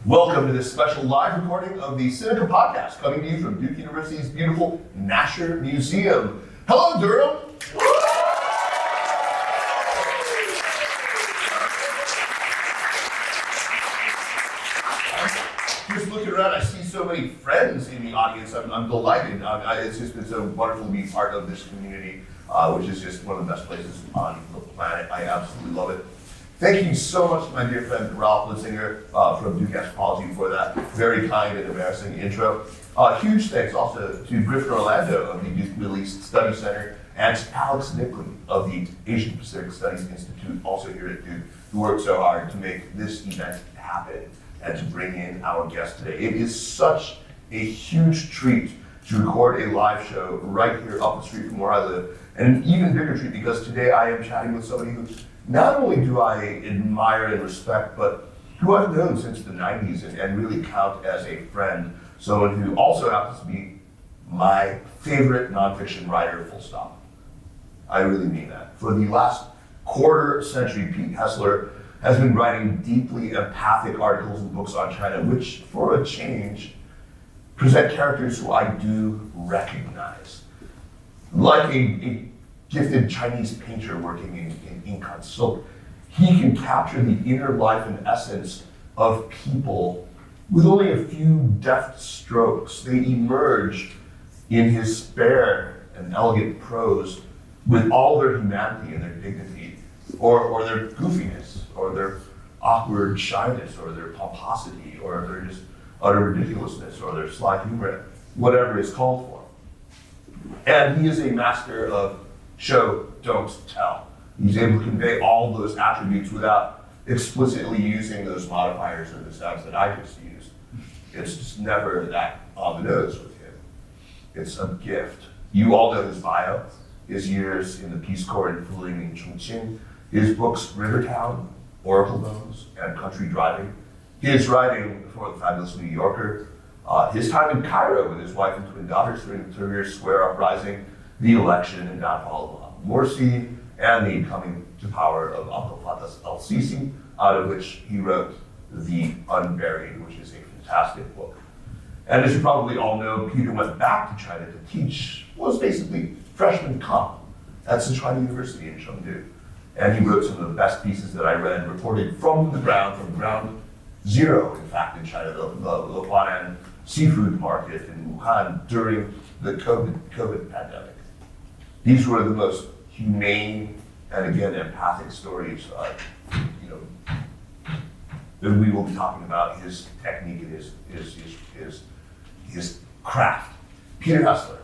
Welcome to this special live recording of the Sinica Podcast, coming to you from Duke University's beautiful Nasher Museum. Hello, Durham! Just looking around, I see so many friends in the audience. I'm delighted. It's just been so wonderful to be part of this community, which is just one of the best places on the planet. I absolutely love it. Thank you so much to my dear friend Ralph Litzinger from Duke Anthropology for that very kind and embarrassing intro. Huge thanks also to Griffin Orlando of the Duke Middle East Study Center and to Alex Nicklin of the Asian Pacific Studies Institute, also here at Duke, who worked so hard to make this event happen and to bring in our guest today. It is such a huge treat to record a live show right here up the street from where I live, and an even bigger treat because today I am chatting with somebody who not only do I admire and respect, but who I've known since the 90s and really count as a friend, someone who also happens to be my favorite nonfiction writer, full stop. I really mean that. For the last quarter century, Pete Hessler has been writing deeply empathic articles and books on China, which, for a change, present characters who I do recognize. Like a gifted Chinese painter working in ink on silk, he can capture the inner life and essence of people with only a few deft strokes. They emerge in his spare and elegant prose with all their humanity and their dignity, or their goofiness, or their awkward shyness, or their pomposity, or their just utter ridiculousness, or their sly humor, whatever is called for. And he is a master of show, don't tell. He's able to convey all those attributes without explicitly using those modifiers or the sounds that I just used. It's just never that on the nose with him. It's a gift. You all know his bio, his years in the Peace Corps in Fuling and Chongqing, his books Rivertown, Oracle Bones, and Country Driving, his writing for the fabulous New Yorker, his time in Cairo with his wife and twin daughters during the Tahrir Square uprising, the election and downfall of Morsi, and the coming to power of Abdel Fattah el-Sisi, out of which he wrote The Unburied, which is a fantastic book. And as you probably all know, Peter went back to China to teach what was basically freshman comp at Sichuan University in Chengdu. And he wrote some of the best pieces that I read, reported from ground zero, in fact, in China, the Huanan seafood market in Wuhan during the COVID pandemic. These were the most humane and, again, empathic stories, that we will be talking about his technique and his craft. Peter Hessler,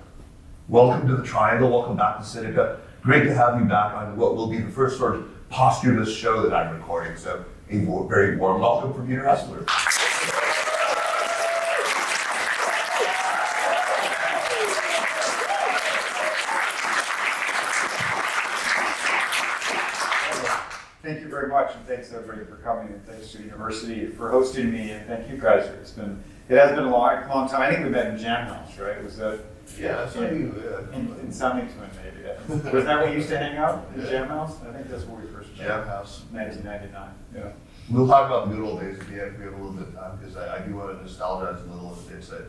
welcome to the Triangle, welcome back to Sinica. Great to have you back on what will be the first sort of posthumous show that I'm recording, so a very warm welcome for Peter Hessler. Thank you very much, and thanks everybody for coming, and thanks to the university for hosting me, and thank you, Kaiser. It has been a long time. I think we met in Jam House, right? Was that? Yeah, in Sunnington, maybe. Was that where you used to hang out, in Jam House? I think that's where we first met. Jam House. 1999, yeah. We'll talk about the good old days at the end if we have a little bit of time, because I do want to nostalgize a little.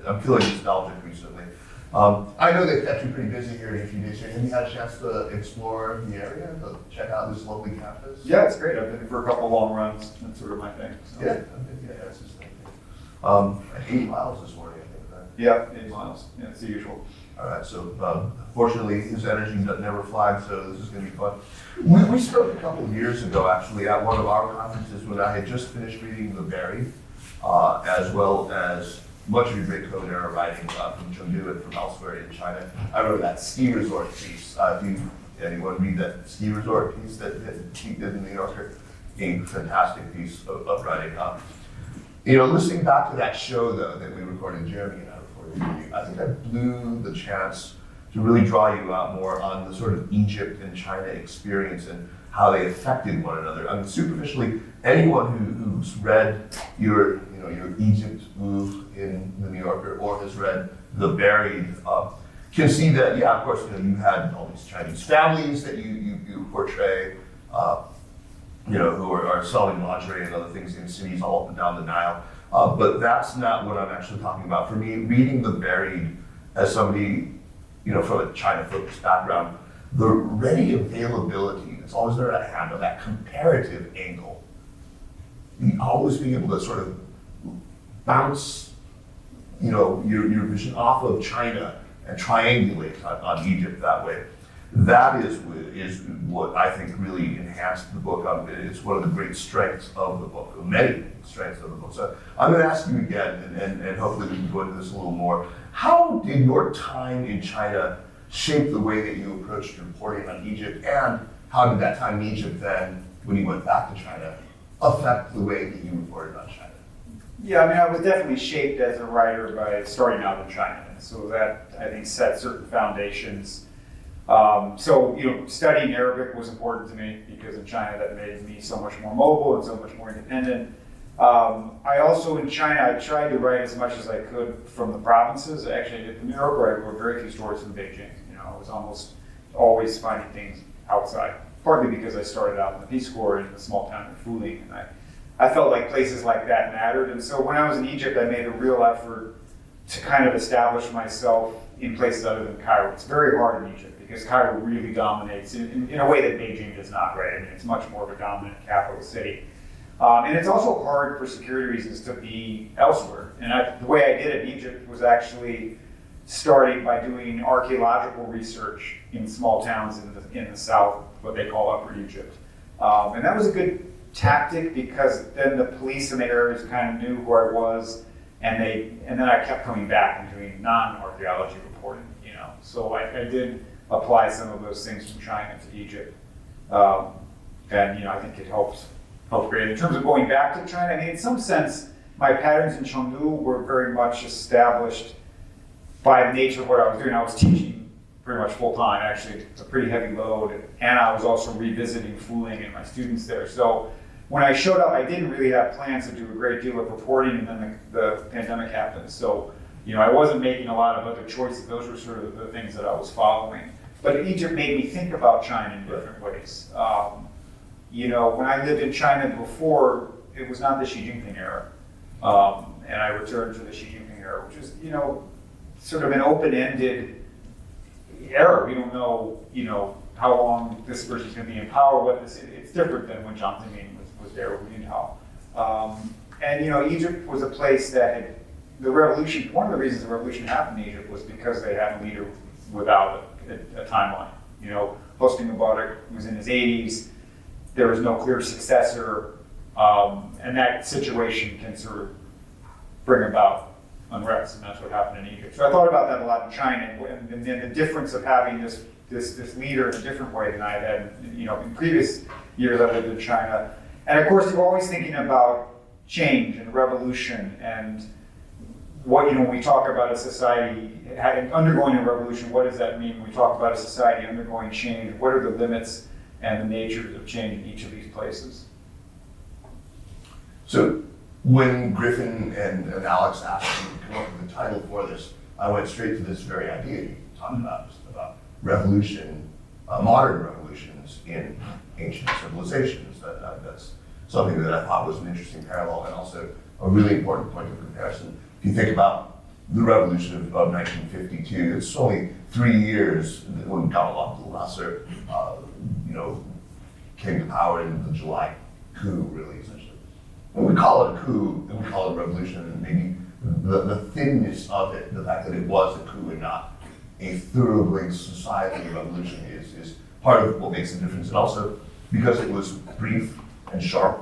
I'm feeling nostalgic recently. I know they've kept you pretty busy here in a few days. Have you had a chance to explore the area, to check out this lovely campus? Yeah, it's great. I've been for a couple long runs. That's sort of my thing. So. Yeah, that's his thing. 8 miles this morning, I think. Right? Yeah, 8 miles. Yeah, it's the usual. All right, so fortunately his energy never flags, so this is going to be fun. We spoke a couple of years ago, actually, at one of our conferences when I had just finished reading The Buried, as well as much of your great COVID era writing from Chengdu and from elsewhere in China. I wrote that ski resort piece. If anyone read that ski resort piece that he did in New Yorker, a fantastic piece of writing. Listening back to that show though that we recorded, Jeremy and I recorded, I think that blew the chance to really draw you out more on the sort of Egypt and China experience and how they affected one another. I mean, superficially, anyone who's read your Egypt move in the New Yorker or has read The Buried can see that, yeah, of course, you had all these Chinese families that you portray, who are selling lingerie and other things in cities all up and down the Nile. But that's not what I'm actually talking about. For me, reading The Buried as somebody, from a China-focused background, the ready availability that's always there at hand of that comparative angle, always being able to sort of bounce, your vision off of China and triangulate on Egypt that way. That is what I think really enhanced the book. It's one of the great strengths of the book, many strengths of the book. So I'm going to ask you again, and hopefully we can go into this a little more. How did your time in China shape the way that you approached reporting on Egypt, and how did that time in Egypt then, when you went back to China, affect the way that you reported on China? Yeah, I was definitely shaped as a writer by starting out in China, and so that I think set certain foundations. Studying Arabic was important to me because in China that made me so much more mobile and so much more independent. I also in China, I tried to write as much as I could from the provinces. Actually, at the New Yorker, I wrote very few stories from Beijing. I was almost always finding things outside, partly because I started out in the Peace Corps in the small town of Fuling, and I felt like places like that mattered. And so when I was in Egypt, I made a real effort to kind of establish myself in places other than Cairo. It's very hard in Egypt because Cairo really dominates in a way that Beijing does not, right? It's much more of a dominant capital city. And it's also hard for security reasons to be elsewhere. And the way I did it in Egypt was actually starting by doing archaeological research in small towns in the south, what they call Upper Egypt. And that was a good tactic because then the police in the areas kind of knew who I was, and then I kept coming back and doing non-archaeology reporting, So I did apply some of those things from China to Egypt. And I think it helped great. In terms of going back to China, in some sense, my patterns in Chengdu were very much established by the nature of what I was doing. I was teaching pretty much full time, actually, a pretty heavy load, and I was also revisiting Fuling and my students there. So when I showed up, I didn't really have plans to do a great deal of reporting, and then the pandemic happened. So, I wasn't making a lot of other choices. Those were sort of the things that I was following. But Egypt made me think about China in different ways. When I lived in China before, it was not the Xi Jinping era. And I returned to the Xi Jinping era, which is, sort of an open-ended era. We don't know, how long this person's going to be in power. It's different than when Jiang Zemin was there with Yunhao. And Egypt was a place that had the revolution. One of the reasons the revolution happened in Egypt was because they had a leader without a timeline. Hosni Mubarak was in his 80s. There was no clear successor, and that situation can sort of bring about unrest, and that's what happened in Egypt. So I thought about that a lot in China, and then the difference of having this leader in a different way than I had, in previous years I lived in China. And of course, you're always thinking about change and revolution, and what, when we talk about a society undergoing a revolution, what does that mean? When we talk about a society undergoing change, what are the limits and the natures of change in each of these places? So when Griffin and Alex asked me to come up with the title for this, I went straight to this very idea you talked about, just about revolution, modern revolutions in ancient civilizations. That's something that I thought was an interesting parallel and also a really important point of comparison. If you think about the revolution of 1952, it's only 3 years when Gamal Abdel Nasser, came to power in the July coup, really, essentially. When we call it a coup, and we call it a revolution, and maybe the thinness of it, the fact that it was a coup and not a thoroughgoing societal revolution is part of what makes the difference. And also because it was brief and sharp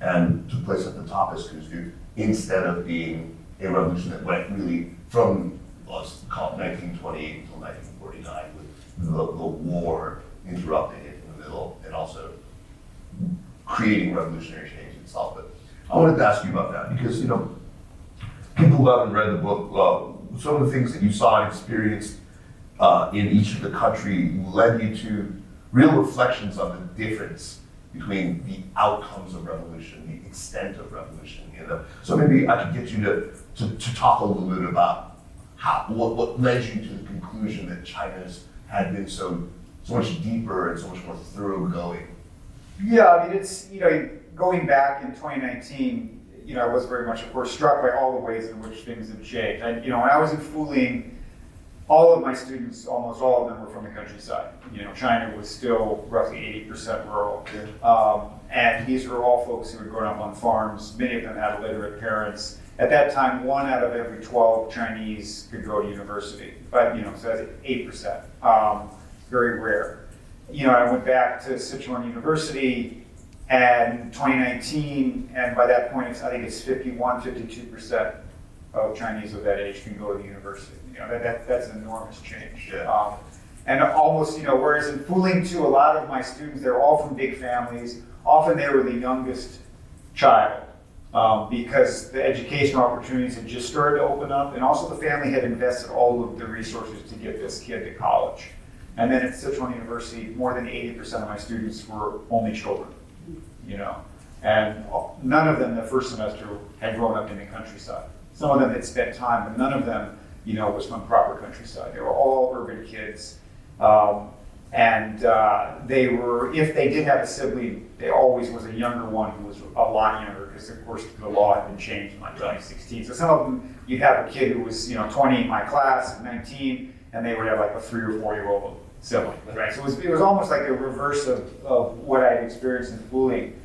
and took place at the top, as coups do, instead of being a revolution that went really from, let's call it 1928 until 1949, with the war interrupting it in the middle and also creating revolutionary change itself. But I wanted to ask you about that because, people who haven't read the book, some of the things that you saw and experienced in each of the country led you to real reflections on the difference between the outcomes of revolution, the extent of revolution. So maybe I could get you to talk a little bit about what led you to the conclusion that China's had been so much deeper and so much more thoroughgoing. Yeah, it's going back in 2019. I was very much, of course, struck by all the ways in which things have changed. And, when I was in Fuling, all of my students, almost all of them, were from the countryside. China was still roughly 80% rural. And these were all folks who had grown up on farms. Many of them had illiterate parents. At that time, 1 out of every 12 Chinese could go to university. But, so that's 8%. Very rare. I went back to Sichuan University in 2019, and by that point, I think it's 52% of Chinese of that age can go to university. That's an enormous change. Yeah. And almost, whereas in Fuling too, a lot of my students, they're all from big families. Often they were the youngest child because the educational opportunities had just started to open up, and also the family had invested all of the resources to get this kid to college. And then at Sichuan University, more than 80% of my students were only children, and none of them the first semester had grown up in the countryside. Some of them had spent time, but none of them, was from proper countryside. They were all urban kids. They were, if they did have a sibling, there always was a younger one who was a lot younger, because of course the law had been changed in like 2016. So some of them, you'd have a kid who was 20 in my class, 19, and they would have like a 3 or 4-year-old sibling, right? So it was almost like a reverse of what I had experienced in Fuling.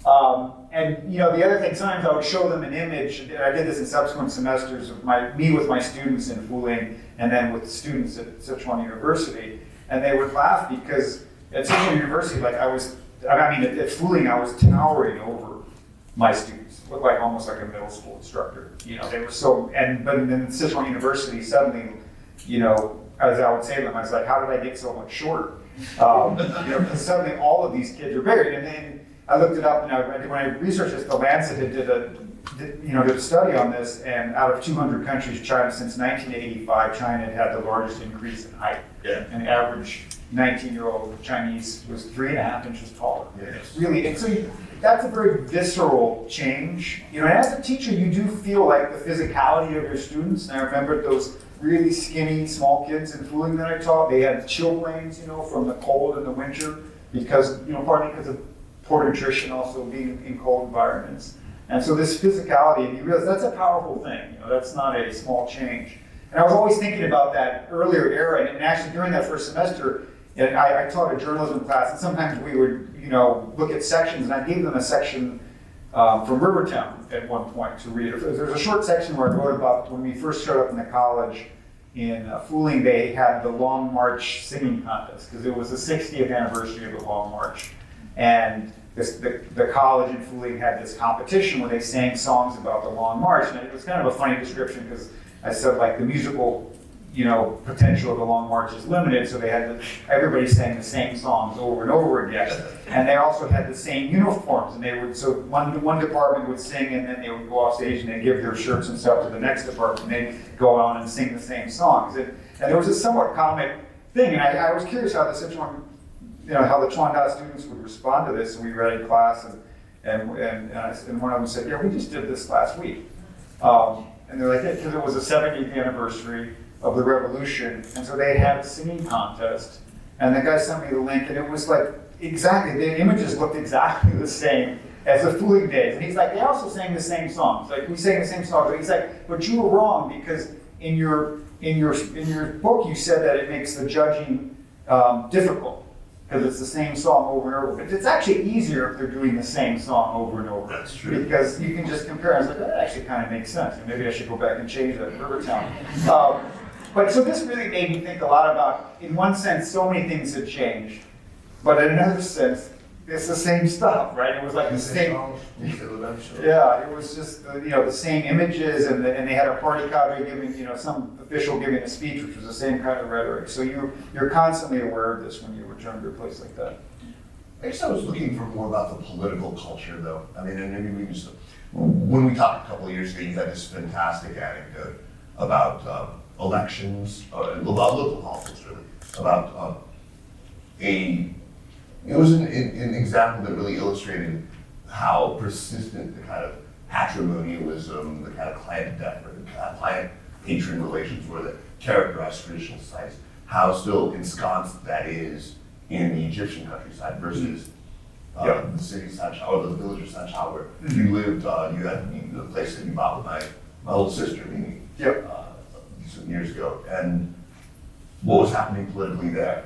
The other thing, sometimes I would show them an image, and I did this in subsequent semesters of me with my students in Fuling, and then with students at Sichuan University, and they would laugh because at Sichuan University, at Fuling, I was towering over my students. Looked like almost like a middle school instructor. They were so, but in Sichuan University, suddenly, as I would say to them, I was like, how did I get so much shorter? Because suddenly all of these kids are bigger. And then I looked it up, and when I researched this, the Lancet did a study on this, and out of 200 countries, China, since 1985, China had the largest increase in height. Yeah. And the average 19-year-old Chinese was 3.5 inches taller. Yes. Really, and so that's a very visceral change. And as a teacher, you do feel like the physicality of your students. And I remember those really skinny, small kids in Fuling that I taught. They had chilblains, from the cold in the winter, because, partly because of poor nutrition, also being in cold environments. And so this physicality, and you realize that's a powerful thing. That's not a small change. And I was always thinking about that earlier era, and actually during that first semester, I taught a journalism class, and sometimes we would, look at sections, and I gave them a section from Rivertown at one point to read. There's a short section where I wrote about when we first showed up in the college in Fuling. They had the Long March singing contest, because it was the 60th anniversary of the Long March. And the college in Fuling had this competition where they sang songs about the Long March. And it was kind of a funny description, because I said, like, the musical, potential of the Long March is limited, so they had everybody sang the same songs over and over again. And they also had the same uniforms, and so one department would sing, and then they would go off stage and they'd give their shirts and stuff to the next department, and they'd go on and sing the same songs. And there was a somewhat comic thing, and I was curious how the Sichuan, how the Chuanda students would respond to this. And we read in class, and one of them said, "Yeah, we just did this last week." And they're like, because it was the 70th anniversary of the revolution, and so they had a singing contest. And the guy sent me the link, and it was like exactly, the images looked exactly the same as the Fuling days. And he's like, they also sang the same songs. Like, we sang the same songs. But he's like, but you were wrong, because in your book you said that it makes the judging difficult, because it's the same song over and over. But it's actually easier if they're doing the same song over and over. That's true. Because you can just compare. I was like, that actually kind of makes sense. And maybe I should go back and change that in Rivertown. But so this really made me think a lot about, in one sense, so many things had changed. But in another sense, it's the same stuff, right? It was like the same. Yeah, it was just the same images, and they had a party cadre giving, some official giving a speech, which was the same kind of rhetoric. So you're constantly aware of this when you return to a place like that. I guess I was looking for more about the political culture, though. I mean, and maybe we just, when we talked a couple of years ago, you had this fantastic anecdote about elections, about local politics, really, about it was an example that really illustrated how persistent the kind of patrimonialism, the kind of client debt, or the kind of client-patron relations were that characterized traditional societies, how still ensconced that is in the Egyptian countryside versus the city of Sancha, or the village of Sancha, where you lived. You had the place that you bought with my little sister, Mimi, some years ago. And what was happening politically there?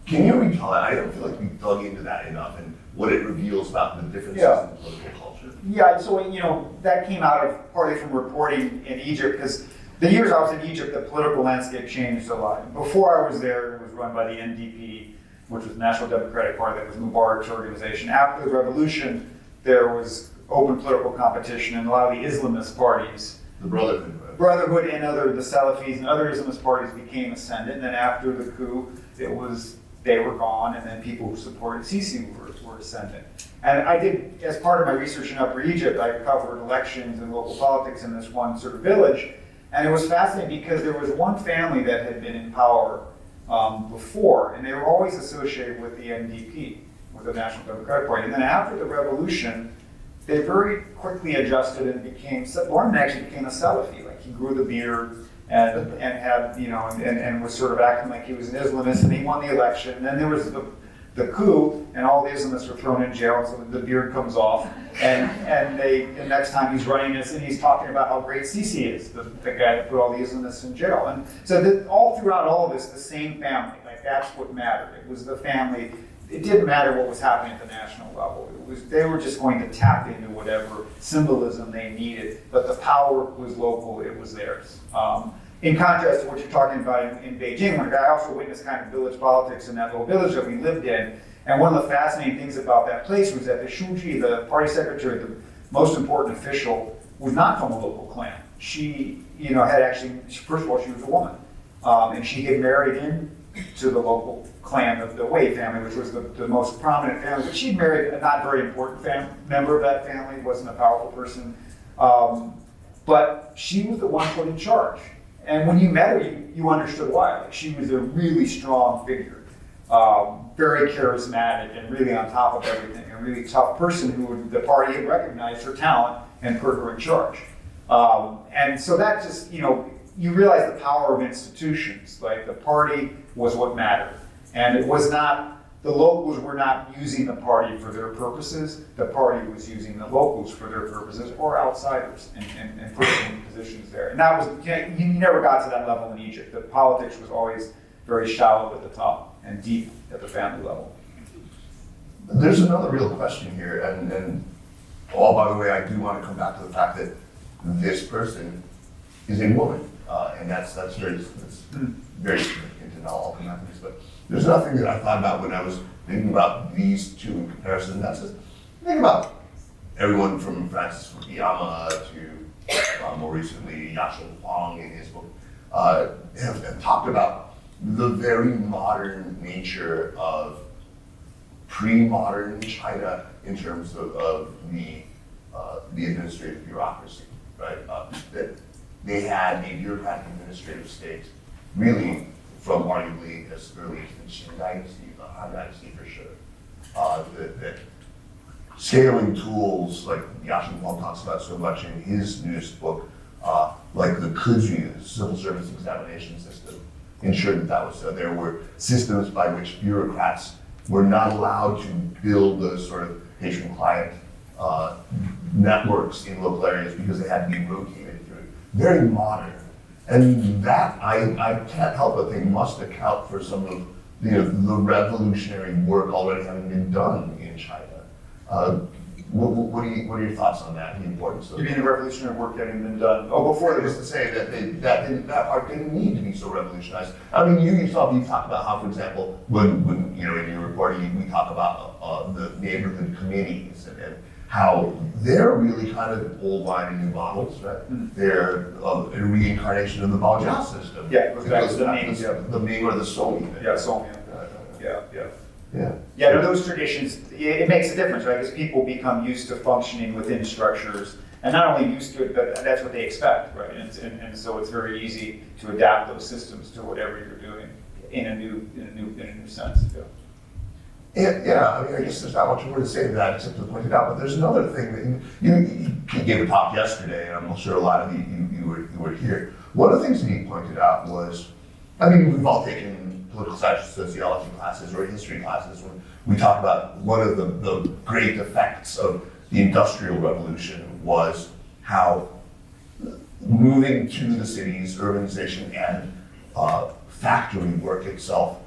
Can you retell that? I don't feel like we dug into that enough and what it reveals about the differences in the political culture. Yeah, so that came out of partly from reporting in Egypt, because the years I was in Egypt, the political landscape changed a lot. Before I was there, it was run by the NDP, which was the National Democratic Party, that was Mubarak's organization. After the revolution, there was open political competition, and a lot of the Islamist parties, The Brotherhood. Brotherhood and the Salafis and other Islamist parties became ascendant. And then after the coup, they were gone, and then people who supported Sisi were ascendant. And I did, as part of my research in Upper Egypt, I covered elections and local politics in this one sort of village. And it was fascinating because there was one family that had been in power before, and they were always associated with the NDP, with the National Democratic Party. And then after the revolution, they very quickly adjusted and one actually became a Salafi. Like, he grew the beard and had, and was sort of acting like he was an Islamist, and he won the election. And then there was the coup, and all the Islamists were thrown in jail, so the beard comes off. And next time he's running this, and he's talking about how great Sisi is, the guy that put all the Islamists in jail. And so all throughout all of this, the same family, like, that's what mattered. It was the family. It didn't matter what was happening at the national level. They were just going to tap into whatever symbolism they needed, but the power was local, it was theirs. In contrast to what you're talking about in Beijing, where I also witnessed kind of village politics in that little village that we lived in. And one of the fascinating things about that place was that the Shuji, the party secretary, the most important official, was not from a local clan. She, had actually, first of all, she was a woman. And she had married into the local clan of the Wei family, which was the most prominent family. But she'd married a not very important member of that family, wasn't a powerful person. But she was the one put in charge. And when you met her, you understood why. Like, she was a really strong figure, very charismatic and really on top of everything, a really tough person who the party had recognized her talent and put her in charge. And so that just, you realize the power of institutions. Like, the party was what mattered. And it was not, the locals were not using the party for their purposes. The party was using the locals for their purposes, or outsiders, and putting them in positions there. And that was, you never got to that level in Egypt. The politics was always very shallow at the top and deep at the family level. There's another real question here, and by the way, I do want to come back to the fact that this person is a woman, and that's very significant, and I'll come back to this. But there's nothing that I thought about when I was thinking about these two in comparison. That's just think about everyone from Francis Fukuyama to more recently Yasheng Huang in his book have talked about the very modern nature of pre-modern China in terms of the administrative bureaucracy, right? That they had a bureaucratic administrative state, really from arguably as early as the Qing Dynasty, the Han Dynasty for sure. That scaling tools, like Yasheng Huang talks about so much in his newest book, like the Kuji, the civil service examination system, ensured that was so. There were systems by which bureaucrats were not allowed to build those sort of patron-client networks in local areas because they had to be rotated through. Very modern. And that, I can't help but think, must account for some of the revolutionary work already having been done in China. What are your thoughts on that, the importance of You mean the revolutionary work having been done? Oh, before it was to say that part didn't need to be so revolutionized. I mean, you yourself, you talk about how, for example, when in your report, we talk about the neighborhood committees and how they're really kind of old wine and new bottles, right? Mm. They're a reincarnation of the Baojiao system. Yeah, it goes back to the Ming. The Ming or the Song. Yeah, Song. Yeah, no, those traditions, it makes a difference, right? Because people become used to functioning within structures, and not only used to it, but that's what they expect, right? And so it's very easy to adapt those systems to whatever you're doing in a new sense. Yeah, I mean, I guess there's not much more to say to that except to point it out. But there's another thing that you gave a talk yesterday, and I'm sure a lot of you were here. One of the things that he pointed out was, I mean, we've all taken political science, sociology classes, or history classes, when we talk about one of the great effects of the Industrial Revolution was how moving to the cities, urbanization, and factory work itself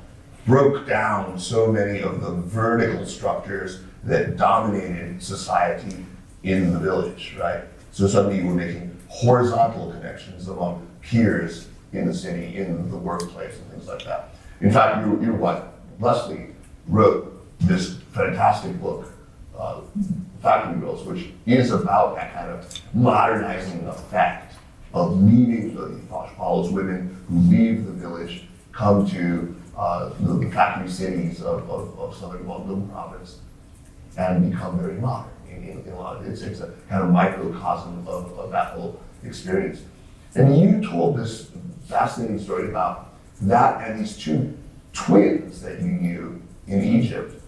broke down so many of the vertical structures that dominated society in the village, right? So suddenly you were making horizontal connections among peers in the city, in the workplace, and things like that. In fact, your wife, Leslie, wrote this fantastic book, Factory Girls, which is about that kind of modernizing effect of leaving, follows women who leave the village, come to the factory cities of southern Guangdong province, and become very modern. In a lot of it's a kind of microcosm of that whole experience. And you told this fascinating story about that and these two twins that you knew in Egypt,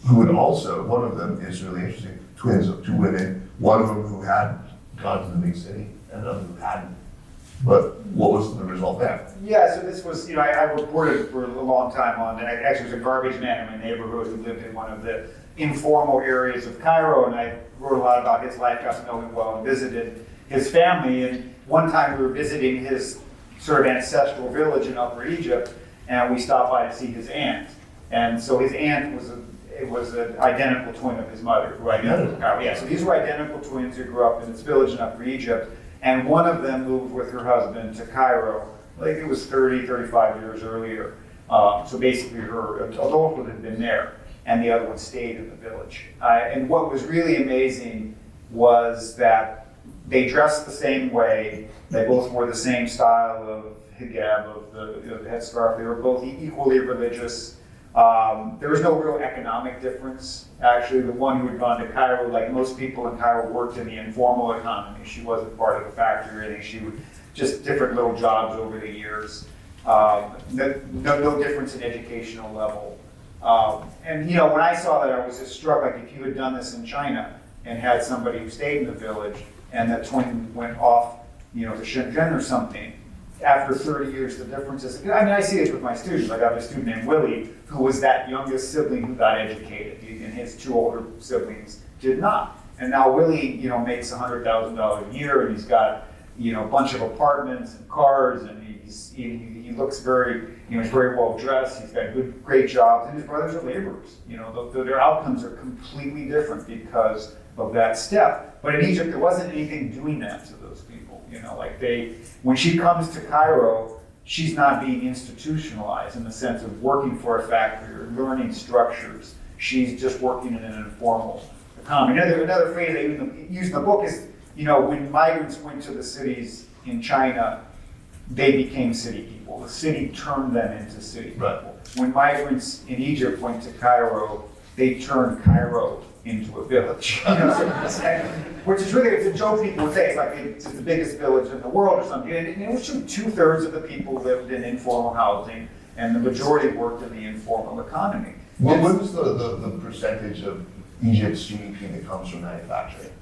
who would also, one of them is really interesting, twins of two women, one of them who had gone to the big city and another who hadn't. But what was the result there? Yeah, so this was, I reported for a long time on, and I actually was a garbage man in my neighborhood who lived in one of the informal areas of Cairo, and I wrote a lot about his life, got to know him well, and visited his family. And one time we were visiting his sort of ancestral village in Upper Egypt, and we stopped by to see his aunt. And so his aunt was an identical twin of his mother, who identical to Cairo. Yeah, so these were identical twins who grew up in this village in Upper Egypt, and one of them moved with her husband to Cairo. I think it was 30, 35 years earlier. So basically her adulthood had been there, and the other one stayed in the village. And what was really amazing was that they dressed the same way. They both wore the same style of hijab, of the headscarf. They were both equally religious. There was no real economic difference. Actually, the one who had gone to Cairo, like most people in Cairo, worked in the informal economy. She wasn't part of the factory or anything. She would just different little jobs over the years. No difference in educational level. And when I saw that, I was just struck. Like if you had done this in China and had somebody who stayed in the village, and that twin went off, to Shenzhen or something. After 30 years, the difference is, I see this with my students. I got a student named Willie, who was that youngest sibling who got educated, and his two older siblings did not. And now Willie, makes $100,000 a year, and he's got, a bunch of apartments and cars, and he looks very, he's very well dressed. He's got great jobs, and his brothers are laborers. Their outcomes are completely different because of that step. But in Egypt, there wasn't anything doing that to those people. When she comes to Cairo, she's not being institutionalized in the sense of working for a factory or learning structures. She's just working in an informal economy. Another phrase I use in the book is, when migrants went to the cities in China, they became city people. The city turned them into city people. Right. When migrants in Egypt went to Cairo, they turned Cairo into a village. Which is really, it's a joke people would say, it's like it's the biggest village in the world or something. And it was true, 2/3 of the people lived in informal housing, and the majority worked in the informal economy. What was the percentage of Egypt's GDP that comes from manufacturing?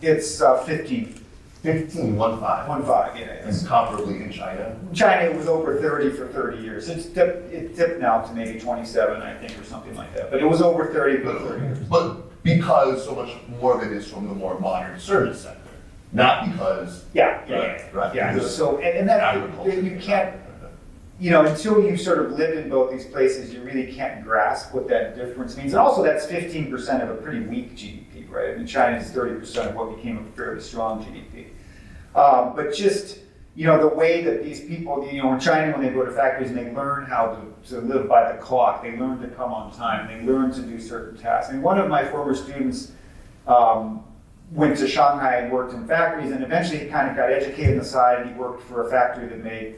It's 15. 15, 1.5. 1.5, yeah. And comparably in China? In China, it was over 30 for 30 years. It dipped now to maybe 27, I think, or something like that. But it was over 30 for 30 years. But because so much more of it is from the more modern service sector, not because... Yeah. So, and that, you can't, until you sort of live in both these places, you really can't grasp what that difference means. And also that's 15% of a pretty weak GDP, right? I mean, China is 30% of what became a fairly strong GDP. But just, the way that these people, in China, when they go to factories and they learn how to live by the clock, they learn to come on time, they learn to do certain tasks. And one of my former students went to Shanghai and worked in factories, and eventually he kind of got educated on the side, and he worked for a factory that made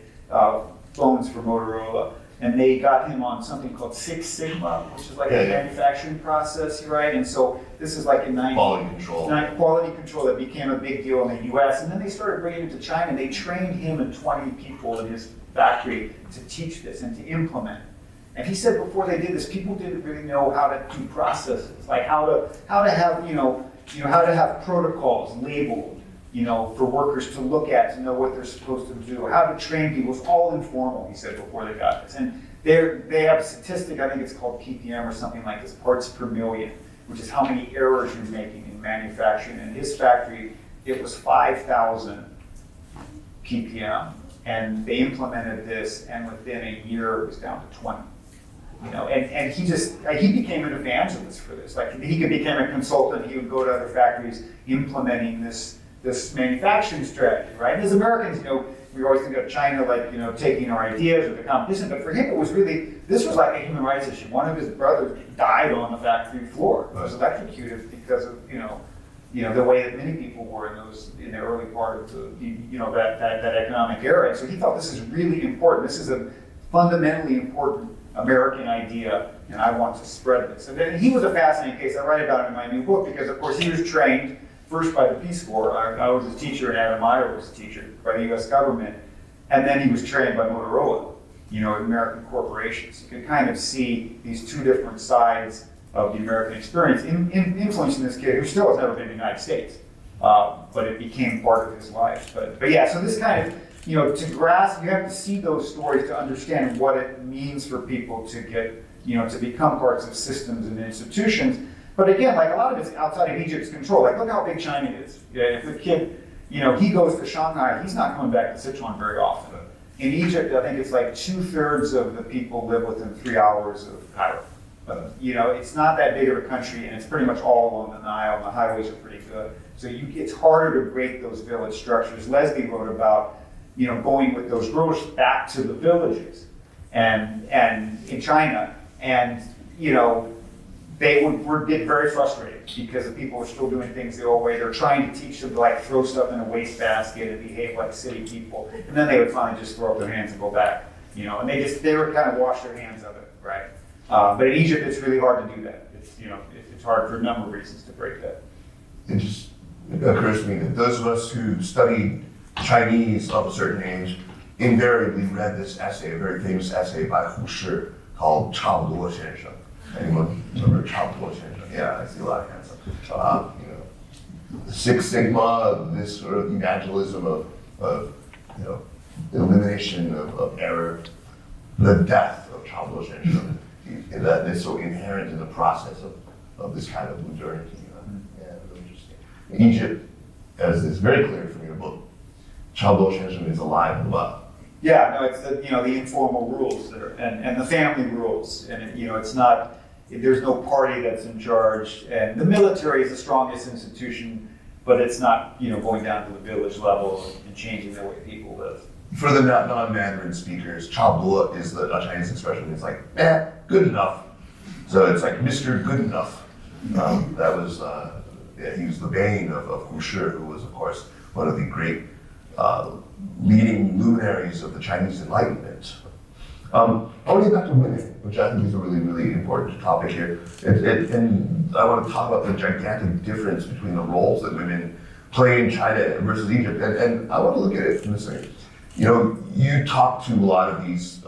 phones for Motorola. And they got him on something called Six Sigma, which is like a manufacturing process, right? And so this is like in quality control. Quality control that became a big deal in the US. And then they started bringing it to China, and they trained him and 20 people in his factory to teach this and to implement it. And he said before they did this, people didn't really know how to do processes, like how to have, how to have protocols labeled, for workers to look at, to know what they're supposed to do, how to train people. It was all informal, he said, before they got this. And they have a statistic, I think it's called ppm or something like this, parts per million, which is how many errors you're making in manufacturing. In his factory, it was 5,000 ppm, and they implemented this, and within a year it was down to 20. And he became an evangelist for this. Like, he became a consultant. He would go to other factories implementing this manufacturing strategy, right? And as Americans, we always think of China like, taking our ideas or the competition, but for him it was really, this was like a human rights issue. One of his brothers died on the factory floor. He was electrocuted because of, the way that many people were in the early part of that economic era. And so he thought, this is really important. This is a fundamentally important American idea, and I want to spread this. And then he was a fascinating case. I write about him in my new book because, of course, he was trained first by the Peace Corps. I was his teacher, and Adam Meyer was his teacher by the U.S. government. And then he was trained by Motorola, American corporations. You can kind of see these two different sides of the American experience influencing this kid who still has never been to the United States. But it became part of his life. But yeah, so this kind of, to grasp, you have to see those stories to understand what it means for people to get, to become parts of systems and institutions. But again, like, a lot of it's outside of Egypt's control. Like, look how big China is. Yeah, if the kid, he goes to Shanghai, he's not coming back to Sichuan very often. In Egypt, I think it's like 2/3 of the people live within 3 hours of Cairo. It's not that big of a country, and it's pretty much all along the Nile, and the highways are pretty good. So it's harder to break those village structures. Leslie wrote about, going with those growers back to the villages and in China, and they would get very frustrated because the people were still doing things the old way. They're trying to teach them to, like, throw stuff in a wastebasket and behave like city people, and then they would finally just throw up their hands and go back. And they would kind of wash their hands of it, right? But in Egypt, it's really hard to do that. It's hard for a number of reasons to break that. It just occurs to me that those of us who studied Chinese of a certain age invariably read this essay, a very famous essay by Hu Shi called 差不多先生. Anyone remember 差不多先生? Yeah, I see a lot of hands up. The Six Sigma, this sort of evangelism of elimination of error, the death of 差不多先生, that is so inherent in the process of this kind of modernity. Yeah, really interesting. In Egypt, as is very clear from your book, 差不多先生 is alive and well. Yeah, no, it's the informal rules there, and the family rules, and it's not, there's no party that's in charge, and the military is the strongest institution, but it's not going down to the village level and changing the way people live. For the non-Mandarin speakers, 差不多 is the Chinese expression. It's like, good enough. So it's like Mr. Good Enough. That was, he was the bane of Hu Shi, who was, of course, one of the great leading luminaries of the Chinese Enlightenment. I want to get back to women, which I think is a really, really important topic here. And I want to talk about the gigantic difference between the roles that women play in China versus Egypt. And I want to look at it from this way. You talk to a lot of these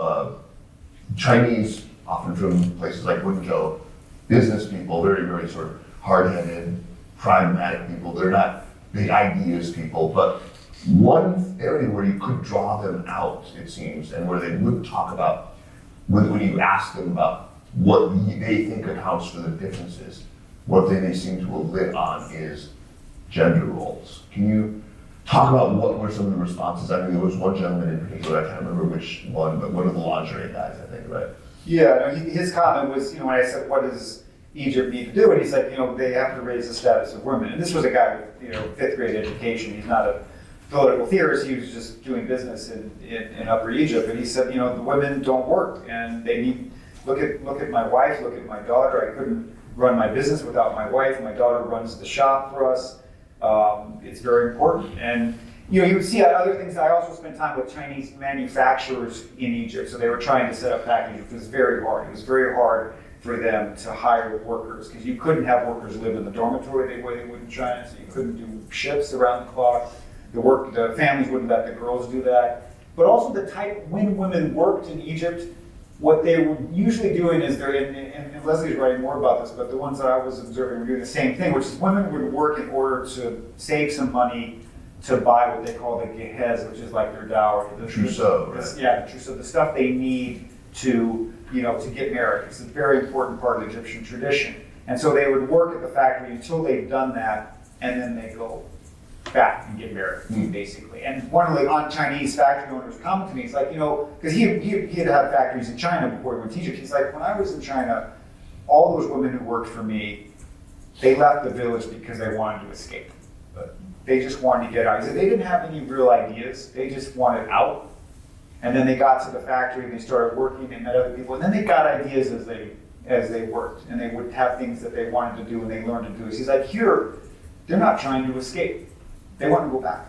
Chinese, often from places like Wenzhou, business people, very, very sort of hard-headed, pragmatic people. They're not big ideas people, but one area where you could draw them out, it seems, and where they would talk about, when you ask them about what they think accounts for the differences, one thing they seem to have lit on is gender roles. Can you talk about what were some of the responses? I mean, there was one gentleman in particular, I can't remember which one, but one of the lingerie guys, I think, right? Yeah, no, his comment was, when I said, what does Egypt need to do? And he said, they have to raise the status of women. And this was a guy with, 5th grade education. He's not a political theorist. He was just doing business in Upper Egypt. And he said, the women don't work, and they need, look at my wife, look at my daughter. I couldn't run my business without my wife. My daughter runs the shop for us. It's very important. And you would see other things. I also spent time with Chinese manufacturers in Egypt. So they were trying to set up packaging. It was very hard. It was very hard for them to hire workers because you couldn't have workers live in the dormitory the way they would in China. So you couldn't do shifts around the clock. The families wouldn't let the girls do that. But also the type, when women worked in Egypt, what they were usually doing is and Leslie's writing more about this, but the ones that I was observing were doing the same thing, which is women would work in order to save some money to buy what they call the gehez, which is like their dowry. The trousseau, right? Yeah, the trousseau, the stuff they need to get married. It's a very important part of the Egyptian tradition. And so they would work at the factory until they've done that, and then they go back and get married, basically. And one of the Chinese factory owners commented to me, he's like, because he had had factories in China before he went to Egypt. He's like, when I was in China, all those women who worked for me, they left the village because they wanted to escape. They just wanted to get out. He said they didn't have any real ideas. They just wanted out. And then they got to the factory and they started working and met other people. And then they got ideas as they worked. And they would have things that they wanted to do and they learned to do. He's like, here, they're not trying to escape. They want to go back.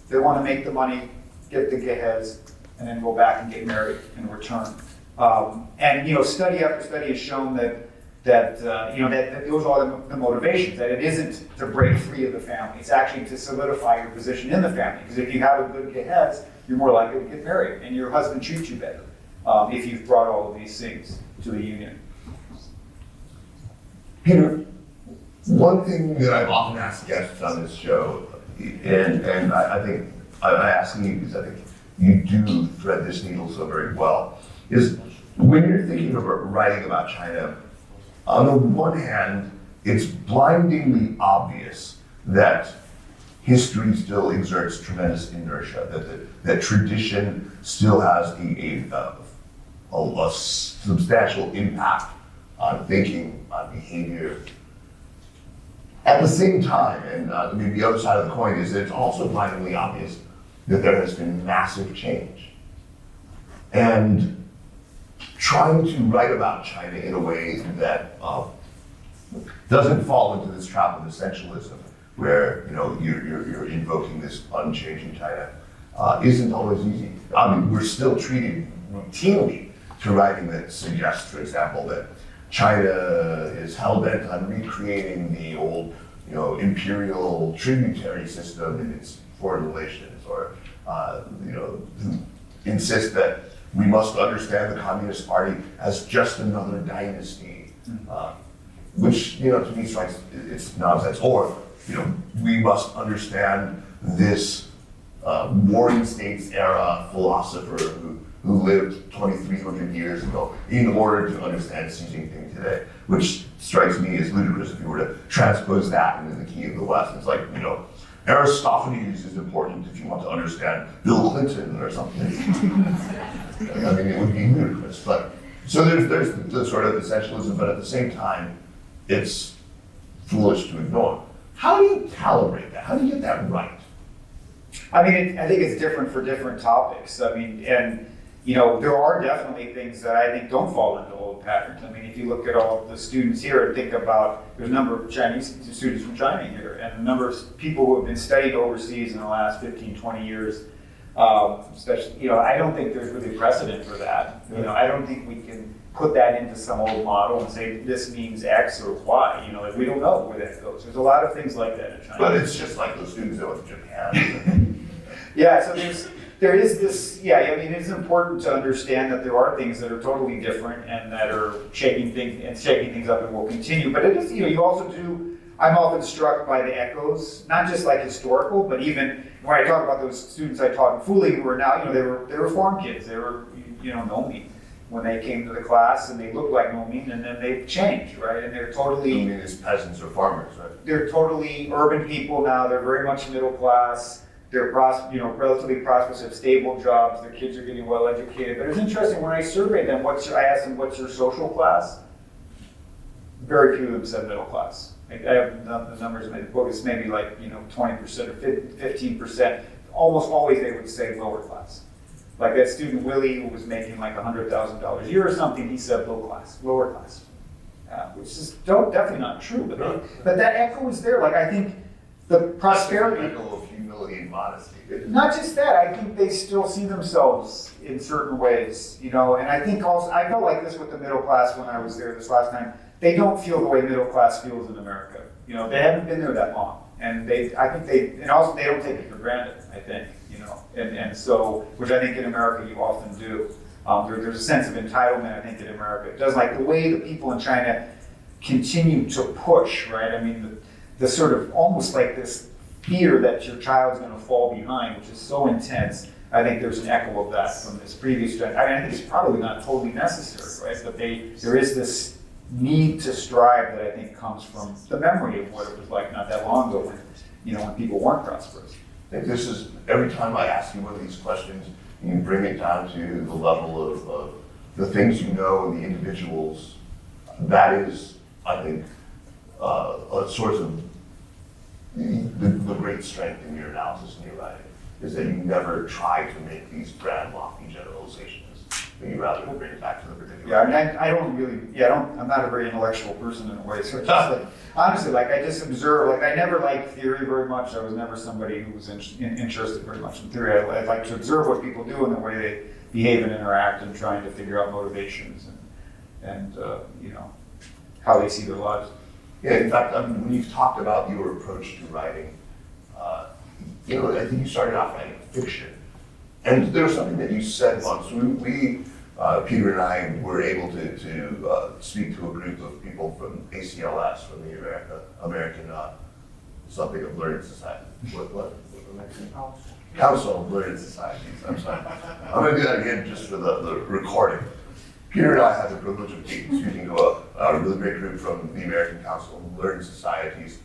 They want to make the money, get the gehez, and then go back and get married and return. And study after study has shown that those are the motivations. That it isn't to break free of the family. It's actually to solidify your position in the family. Because if you have a good gehez, you're more likely to get married, and your husband treats you better if you've brought all of these things to the union. Peter, one thing that I've often asked guests on this show, and I think I'm asking you because I think you do thread this needle so very well, is when you're thinking about writing about China, on the one hand, it's blindingly obvious that history still exerts tremendous inertia, that tradition still has a substantial impact on thinking, on behavior. At the same time, and the other side of the coin is that it's also blindingly obvious that there has been massive change. And trying to write about China in a way that doesn't fall into this trap of essentialism, where you're invoking this unchanging China, isn't always easy. I mean, we're still treated routinely to writing that suggests, for example, that China is hell-bent on recreating the old, imperial tributary system in its foreign relations, or insist that we must understand the Communist Party as just another dynasty, which to me strikes it's nonsense. Or we must understand this Warring States era philosopher who lived 2,300 years ago in order to understand Xi Jinping today, which strikes me as ludicrous if you were to transpose that into the key of the West. It's like, Aristophanes is important if you want to understand Bill Clinton or something. I mean, it would be ludicrous. But so there's the sort of essentialism, but at the same time, it's foolish to ignore. How do you calibrate that? How do you get that right? I mean, I think it's different for different topics. I mean, and there are definitely things that I think don't fall into old patterns. I mean, if you look at all the students here and think about, there's a number of Chinese students from China here, and a number of people who have been studied overseas in the last 15, 20 years. Especially, I don't think there's really precedent for that. I don't think we can put that into some old model and say this means X or Y. We don't know where that goes. There's a lot of things like that in China. But it's just like those students that went to Japan. Yeah, so there is this, it is important to understand that there are things that are totally different and that are shaking things up and will continue. But it is, you also do, I'm often struck by the echoes, not just like historical, but even when I talk about those students I taught in Fuli who are now, they were farm kids. They were, Nomi when they came to the class, and they looked like Nomi, and then they've changed, right? And they're totally... Nomi is peasants or farmers, right? They're totally urban people now. They're very much middle class. They're relatively prosperous, have stable jobs. Their kids are getting well educated. But it's interesting, when I surveyed them, I asked them, what's your social class? Very few of them said middle class. I have the numbers in my book. It's maybe like 20% or 15%. Almost always they would say lower class. Like that student Willie, who was making like $100,000 a year or something, he said lower class, which is definitely not true. But that echo is there. Like I think the prosperity. That's an echo of humility and modesty. Not just that. I think they still see themselves in certain ways, And I think also I felt like this with the middle class when I was there this last time. They don't feel the way middle class feels in America. They haven't been there that long, and also they don't take it for granted. I think, and so, which I think in America you often do. There's a sense of entitlement, I think, in America. It does, like the way the people in China continue to push, right? I mean, the sort of almost like this fear that your child's going to fall behind, which is so intense. I think there's an echo of that from this previous gen. I mean, I think it's probably not totally necessary, right? But there is this need to strive that I think comes from the memory of what it was like not that long ago when people weren't prosperous. I think this is, every time I ask you one of these questions, you bring it down to the level of the things you know and the individuals. That is, I think, a source of the great strength in your analysis and your writing, is that you never try to make these grand, lofty generalizations, but you rather bring it back to the particular. Yeah, I mean, I'm not a very intellectual person in a way, so it's just like, honestly, like I just observe, like I never liked theory very much. I was never somebody who was interested very much in theory. I like to observe what people do and the way they behave and interact and trying to figure out motivations and how they see their lives. Yeah, in fact, when you've talked about your approach to writing, I think you started off writing fiction. And there was something that you said once. We Peter and I were able to speak to a group of people from ACLS, from the American something of Learning Society. What American Council of Learning Societies. I'm sorry. I'm going to do that again just for the recording. Peter and I had the privilege of speaking to a really great group from the American Council of Learning Societies,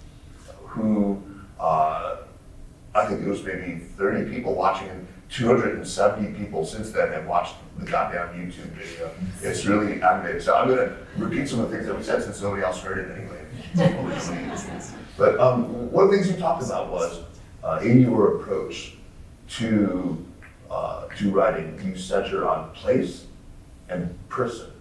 who I think it was maybe 30 people watching, and 270 people since then have watched the goddamn YouTube video. It's really animated. So I'm going to repeat some of the things that we said since nobody else heard it anyway. But one of the things you talked about was in your approach to writing, you center on place and person.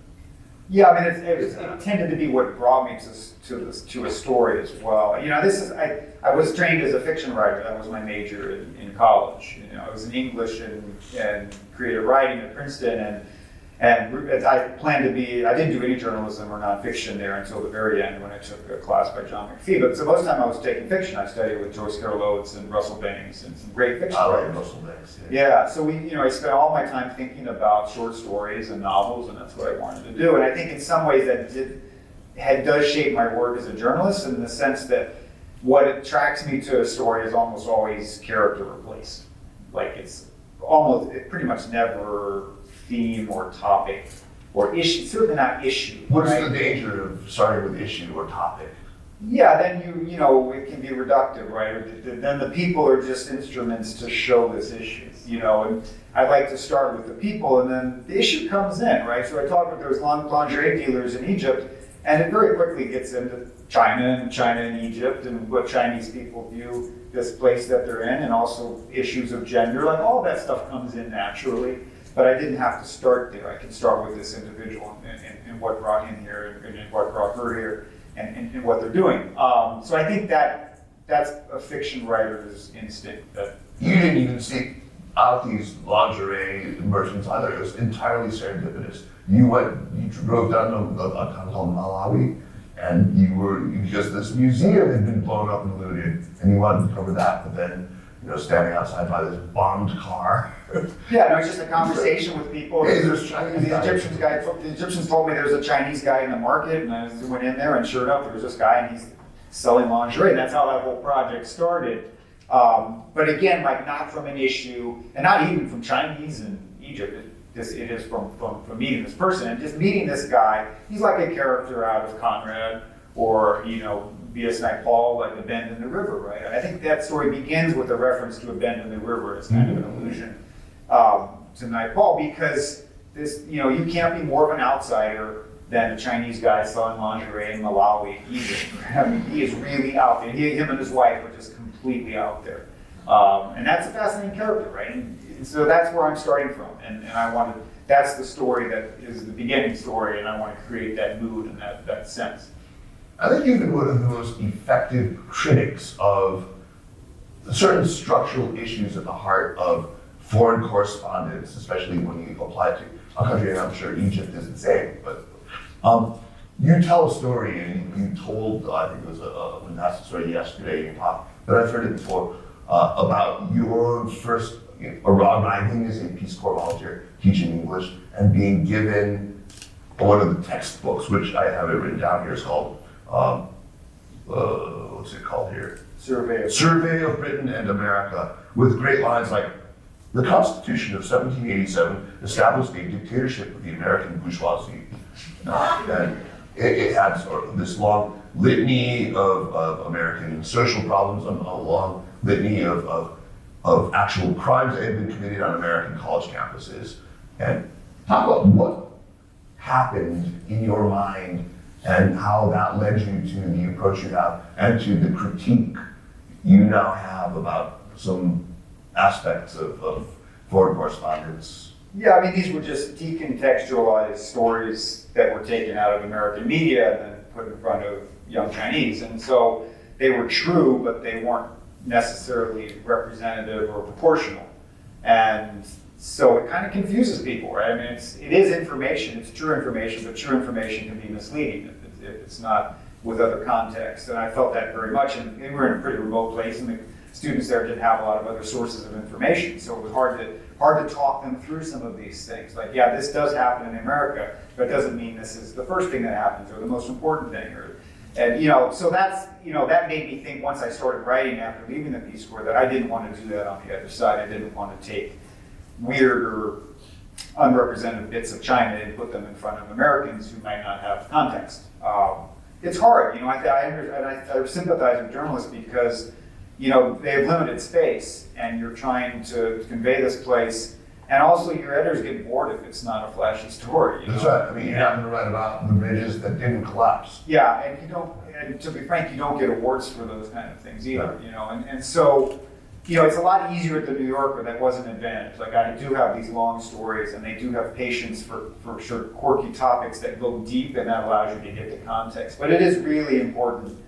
Yeah, I mean, it tended to be what brought me to a story as well. I was trained as a fiction writer. That was my major in college. I was in English and creative writing at Princeton, and I planned to be. I didn't do any journalism or nonfiction there until the very end when I took a class by John McPhee. But so most of the time I was taking fiction. I studied with Joyce Carol Oates and Russell Banks and some great fiction writers. Russell Banks. Yeah, so I spent all my time thinking about short stories and novels, and that's what I wanted to do. And I think in some ways that does shape my work as a journalist, in the sense that what attracts me to a story is almost always character or place. Like it's pretty much never theme or topic or issue. Certainly not issue. What's right? the danger of starting with issue or topic? Yeah, then it can be reductive, right? Then the people are just instruments to show this issue, and I like to start with the people, and then the issue comes in, right? So I talked with those lingerie dealers in Egypt, and it very quickly gets into China and Egypt, and what Chinese people view this place that they're in, and also issues of gender, like all that stuff comes in naturally. But I didn't have to start there. I can start with this individual and what brought him here and what brought her here. And what they're doing. So I think that's a fiction writer's instinct. That you didn't even seek out these lingerie merchants either. It was entirely serendipitous. You drove down to a town called Malawi, and because this museum had been blown up and looted, and you wanted to cover that, but then standing outside by this bombed car. Yeah, no, it's just a conversation with people. Hey, there's Chinese the Egyptians told me there was a Chinese guy in the market, and I went in there, and sure enough, there was this guy, and he's selling lingerie. And that's how that whole project started. But again, like not from an issue, and not even from Chinese in Egypt. It is from meeting this person, and just meeting this guy. He's like a character out of Conrad, or B.S. Naipaul, like the bend in the river, right? And I think that story begins with a reference to a bend in the river. It's kind of an allusion to Naipaul, because this, you can't be more of an outsider than a Chinese guy selling lingerie in Malawi, Egypt. I mean, he is really out there. Him and his wife are just completely out there. And that's a fascinating character, right? And so that's where I'm starting from. And that's the story that is the beginning story, and I want to create that mood and that sense. I think you've been one of the most effective critics of certain structural issues at the heart of foreign correspondence, especially when you apply it to a country, and I'm sure Egypt is the same. But you tell a story, and you told, I think it was a fantastic story yesterday in talk, but I've heard it before, about your first arriving as a Peace Corps volunteer, teaching English, and being given one of the textbooks, which I have it written down here, is called what's it called here? Survey of Britain and America, with great lines like, The Constitution of 1787 established a dictatorship of the American bourgeoisie. And it had sort of this long litany of American social problems, and a long litany of actual crimes that had been committed on American college campuses. And talk about what happened in your mind and how that led you to the approach you have and to the critique you now have about some aspects of foreign correspondence. Yeah, I mean, these were just decontextualized stories that were taken out of American media and then put in front of young Chinese. And so they were true, but they weren't necessarily representative or proportional. And so it kind of confuses people, right? I mean, it is information, it's true information, but true information can be misleading if it's not with other contexts. And I felt that very much, and we were in a pretty remote place, and the students there didn't have a lot of other sources of information, so it was hard to talk them through some of these things. Like, yeah, this does happen in America, but it doesn't mean this is the first thing that happens or the most important thing. So that made me think once I started writing after leaving the Peace Corps that I didn't want to do that on the other side. I didn't want to take weird or unrepresented bits of China and put them in front of Americans who might not have context. It's hard, I sympathize with journalists because they have limited space and you're trying to convey this place, and also your editors get bored if it's not a flashy story. That's right. I mean, you're not going to write about the bridges that didn't collapse. Yeah, and to be frank, you don't get awards for those kind of things either, and so, it's a lot easier at the New Yorker. That was an advantage. Like, I do have these long stories, and they do have patience for sort of quirky topics that go deep, and that allows you to get the context. But it is really important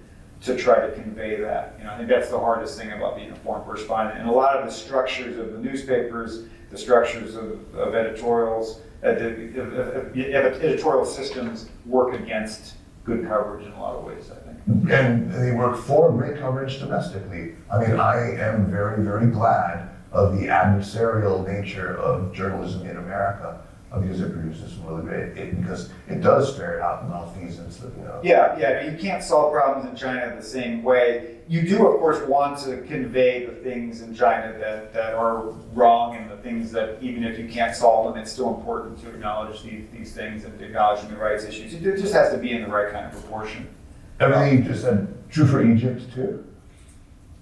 to try to convey that. I think that's the hardest thing about being a foreign correspondent. And a lot of the structures of the newspapers, the structures of editorials, editorial systems work against good coverage in a lot of ways, I think. And they work for great coverage domestically. I mean, I am very, very glad of the adversarial nature of journalism in America, because it produces some really great, because it does ferret out malfeasance. Yeah, you can't solve problems in China the same way. You do, of course, want to convey the things in China that are wrong, and the things that, even if you can't solve them, it's still important to acknowledge these things and to acknowledge human rights issues. It just has to be in the right kind of proportion. Everything you just said, true for Egypt too?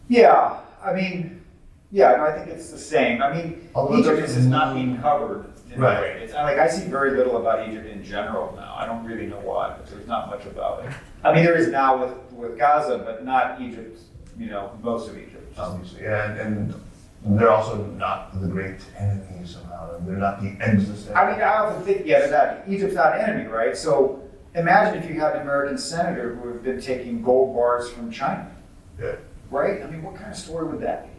Yeah, I think it's the same. I mean, Egypt is not being covered in a way. It's like, I see very little about Egypt in general now. I don't really know why, but there's not much about it. I mean, there is now with Gaza, but not Egypt, most of Egypt. Obviously, and they're also not the great enemy somehow. They're not the existential. I mean, I often think, that Egypt's not an enemy, right? So imagine if you had an American senator who had been taking gold bars from China. Yeah. Right? I mean, what kind of story would that be?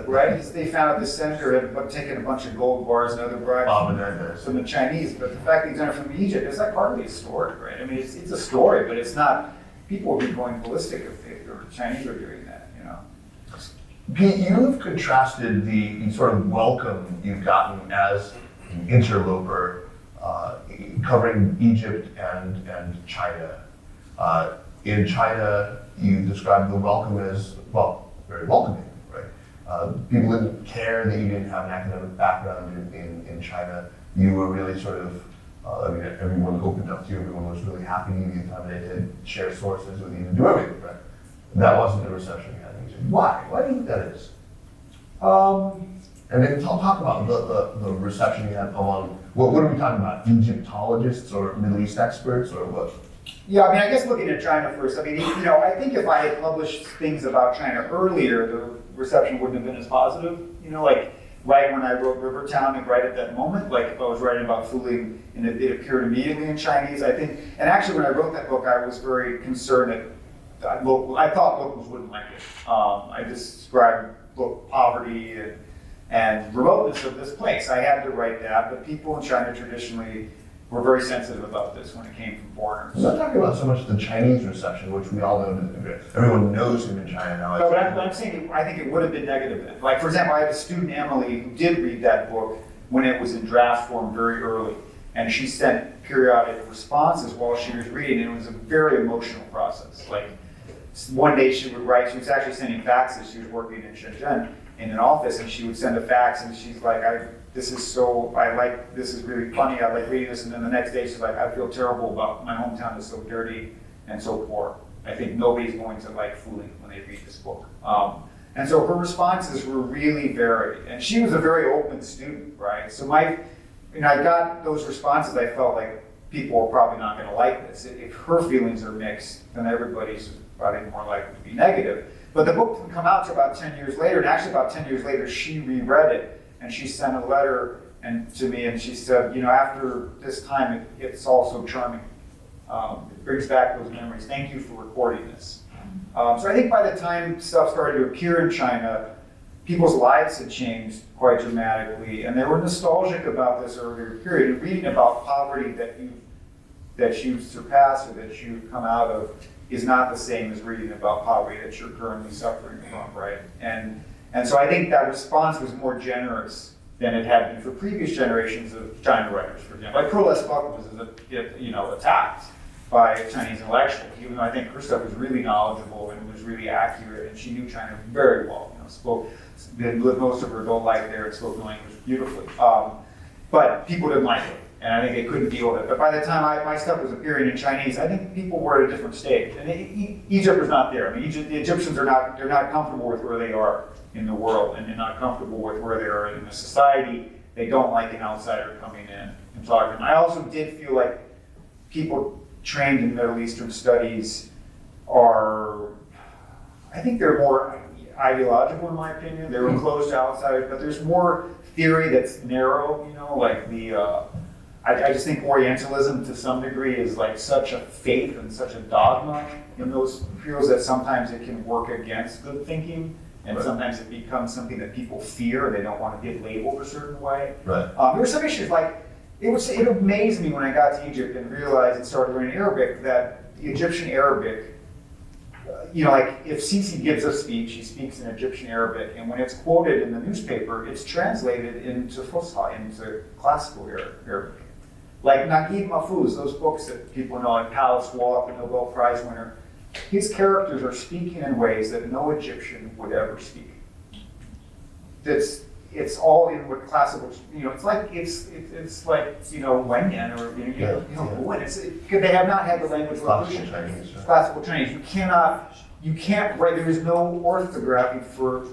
Right? They found out this senator had taken a bunch of gold bars and other bribes from the Chinese, but the fact that he's done it from Egypt is like hardly a story, right? I mean, it's a story, but it's not. People would be going ballistic if the Chinese were doing that, Pete, you have contrasted the sort of welcome you've gotten as an interloper covering Egypt and China. In China, you described the welcome as, very welcoming. People didn't care that you didn't have an academic background in China. You were really sort of, everyone opened up to you, everyone was really happy to give you time they did share sources with you to do everything, right? That wasn't the reception you had in Egypt. Why? Why do you think that is? And then talk about the reception you had among, what are we talking about? Egyptologists or Middle East experts or what? Yeah, I mean, I guess looking at China first, I mean, I think if I had published things about China earlier, the reception wouldn't have been as positive. Like right when I wrote Rivertown and right at that moment, like if I was writing about fooling and it appeared immediately in Chinese, I think, and actually when I wrote that book, I was very concerned that I thought locals wouldn't like it. I described poverty and remoteness of this place. I had to write that, but people in China traditionally were very sensitive about this when it came from foreigners. I'm not talking about so much the Chinese reception, which we all know, everyone knows him in China now. No, but I'm saying I think it would have been negative then. Like, for example, I have a student, Emily, who did read that book when it was in draft form very early. And she sent periodic responses while she was reading, and it was a very emotional process. Like, one day she would write, she was actually sending faxes, she was working in Shenzhen, in an office, and she would send a fax, and she's like, this is really funny, I like reading this, and then the next day she's like, I feel terrible about my hometown is so dirty and so poor. I think nobody's going to like fooling when they read this book. And so her responses were really varied, and she was a very open student, right? So I got those responses, I felt like people are probably not going to like this. If her feelings are mixed, then everybody's probably more likely to be negative. But the book didn't come out until about 10 years later, and actually about 10 years later, she reread it, and she sent a letter to me, and she said, after this time, it's all so charming. It brings back those memories. Thank you for recording this. So I think by the time stuff started to appear in China, people's lives had changed quite dramatically, and they were nostalgic about this earlier period. And reading about poverty that you've surpassed or that you've come out of is not the same as reading about poverty that you're currently suffering from, right? And so I think that response was more generous than it had been for previous generations of China writers, for example. Like Pearl Buck was attacked by Chinese intellectuals, even though I think her stuff was really knowledgeable and was really accurate, and she knew China very well. Lived most of her adult life there and spoke the language beautifully. But people didn't like it, and I think they couldn't deal with it. But by the time my stuff was appearing in Chinese, I think people were at a different stage. And Egypt was not there. I mean, the Egyptians they're not comfortable with where they are in the world, and they're not comfortable with where they are in the society. They don't like an outsider coming in and talking to them. I also did feel like people trained in Middle Eastern studies I think they're more ideological in my opinion. They were closed to outsiders, but there's more theory that's narrow, like I just think Orientalism to some degree is like such a faith and such a dogma in those fields that sometimes it can work against good thinking, and sometimes it becomes something that people fear. They don't want to get labeled a certain way. Right. There were some issues like, it amazed me when I got to Egypt and realized and started learning Arabic that the Egyptian Arabic, like if Sisi gives a speech, he speaks in Egyptian Arabic, and when it's quoted in the newspaper, it's translated into Fusha, into classical Arabic. Like Naguib Mahfouz, those books that people know, like Palace Walk, the Nobel Prize winner, his characters are speaking in ways that no Egyptian would ever speak. It's all in what classical, it's like Wenyan or Wen. Because they have not had the language revolution. Classical Chinese. You can't write. There is no orthography for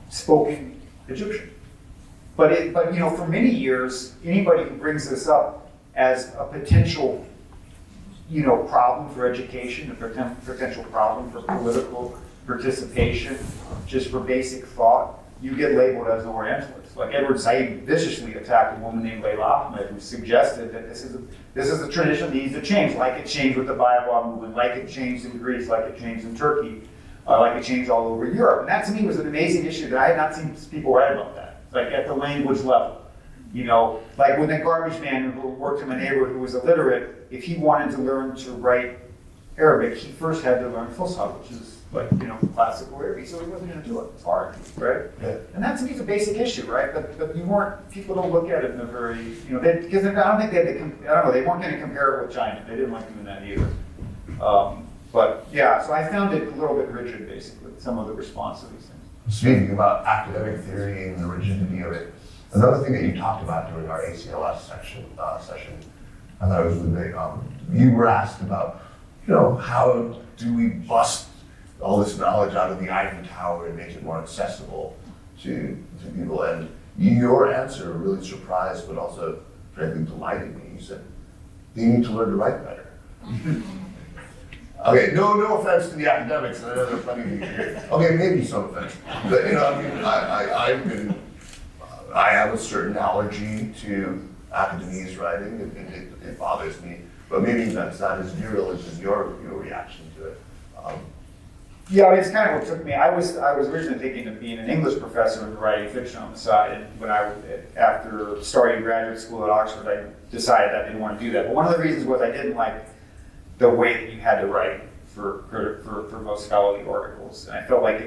spoken Egyptian. But for many years, anybody who brings this up as a potential, problem for education, a potential problem for political participation, just for basic thought, you get labeled as an Orientalist. Like Edward Said viciously attacked a woman named Layla Ahmed who suggested that this is a tradition that needs to change, like it changed with the Bayezid movement, like it changed in Greece, like it changed in Turkey, like it changed all over Europe. And that to me was an amazing issue that I had not seen people write about that, like at the language level. Like when the garbage man who worked in my neighborhood who was illiterate, if he wanted to learn to write Arabic, he first had to learn Fusha, which is classical Arabic, so he wasn't going to do it. It's hard, right? Yeah. And that to me is a basic issue, right? But people don't look at it in a very, because I don't think they weren't going to compare it with China. They didn't like doing that either. But yeah, so I found it a little bit rigid, basically, some of the response to these things. Speaking about academic theory and the rigidity of it, another thing that you talked about during our ACLS session, I thought it was really big. You were asked about, how do we bust all this knowledge out of the ivory tower and make it more accessible to people? And your answer really surprised, but also frankly delighted me. You said, they need to learn to write better. Okay, no offense to the academics. I know they're plenty of you here. Okay, maybe some offense. But I have a certain allergy to academia's writing. It bothers me. But maybe that's not as virulent as your reaction to it. Yeah, it's kind of what took me. I was originally thinking of being an English professor and writing fiction on the side. And when after starting graduate school at Oxford, I decided I didn't want to do that. But one of the reasons was I didn't like the way that you had to write for most scholarly articles. And I felt like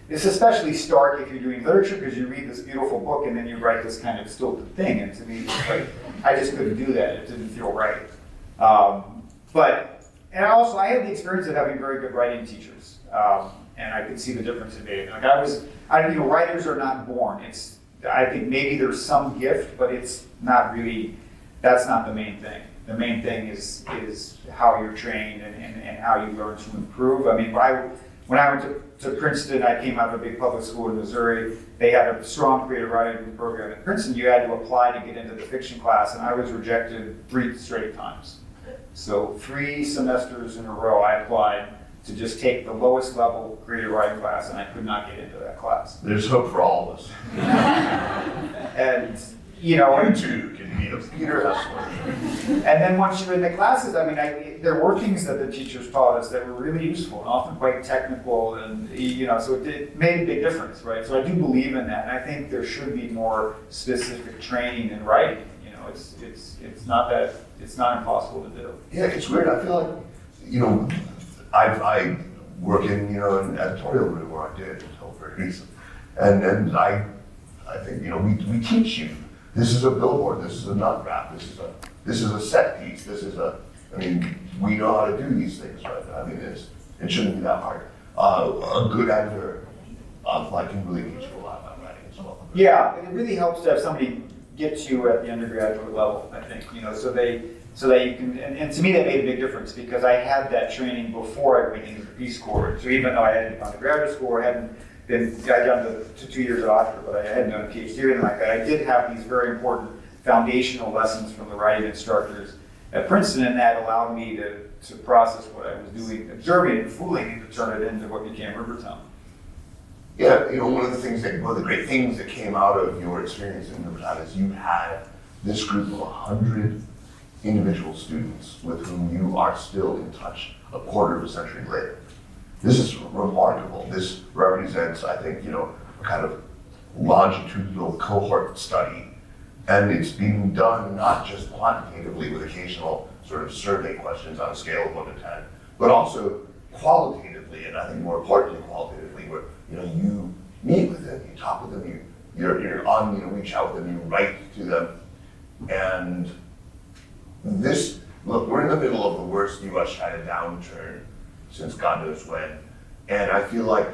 it's especially stark if you're doing literature because you read this beautiful book and then you write this kind of stilted thing. And to me, I just couldn't do that. It didn't feel right. And also, I had the experience of having very good writing teachers. And and I could see the difference it made. Like writers are not born. I think maybe there's some gift, but it's not really, that's not the main thing. The main thing is how you're trained and how you learn to improve. I mean, when I went to Princeton, I came out of a big public school in Missouri. They had a strong creative writing program. At Princeton, you had to apply to get into the fiction class, and I was rejected 3 straight times. So 3 semesters in a row, I applied to just take the lowest level creative writing class, and I could not get into that class. There's hope for all of us. And You too can be a Peter Hessler. And then once you're in the classes, I mean, there were things that the teachers taught us that were really useful and often quite technical, and so it made a big difference, right? So I do believe in that, and I think there should be more specific training in writing. It's not impossible to do. Yeah, it's weird. I feel like, I work in an editorial room, or I did until very recent, and I think we teach you. This is a billboard. This is a nut wrap. This is a set piece. We know how to do these things, right? I mean, it shouldn't be that hard. A good editor, can really teach you a lot about writing as well. Yeah, it really helps to have somebody get you at the undergraduate level. I think so that you can. And to me, that made a big difference because I had that training before I went into the Peace Corps. So even though I hadn't gone to graduate school, or hadn't I'd done the 2 years at Oxford, but I hadn't done a PhD or anything like that. I did have these very important foundational lessons from the writing instructors at Princeton, and that allowed me to process what I was doing, observing and fooling, and to turn it into what became Rivertown. Yeah, one of the great things that came out of your experience in Rivertown is you had this group of 100 individual students with whom you are still in touch a quarter of a century later. This is remarkable. This represents, I think, a kind of longitudinal cohort study. And it's being done not just quantitatively with occasional sort of survey questions on a scale of 1 to 10, but also qualitatively, and I think more importantly qualitatively, where you meet with them, you talk with them, you're on, reach out with them, you write to them. And look, we're in the middle of the worst US-China downturn since God knows when. And I feel like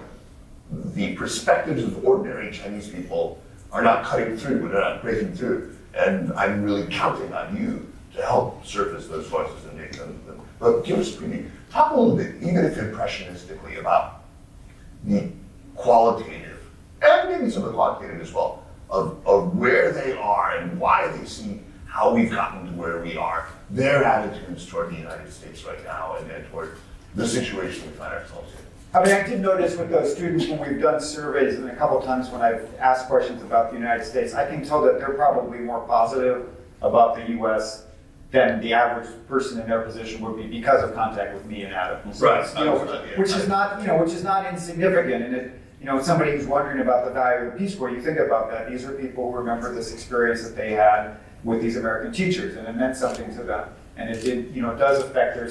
the perspectives of ordinary Chinese people are not cutting through, they're not breaking through. And I'm really counting on you to help surface those voices and make them. But give us talk a little bit, even if impressionistically, about the qualitative, and maybe some of the quantitative as well, of where they are and why they see how we've gotten to where we are, their attitudes toward the United States right now, and toward the situation we find ourselves in. I mean, I did notice with those students when we've done surveys, and a couple of times when I've asked questions about the United States, I can tell that they're probably more positive about the U.S. than the average person in their position would be because of contact with me and Adam. So Right. which is not insignificant. And somebody who's wondering about the value of the Peace Corps, you think about that. These are people who remember this experience that they had with these American teachers, and it meant something to them. And it did, it does affect their,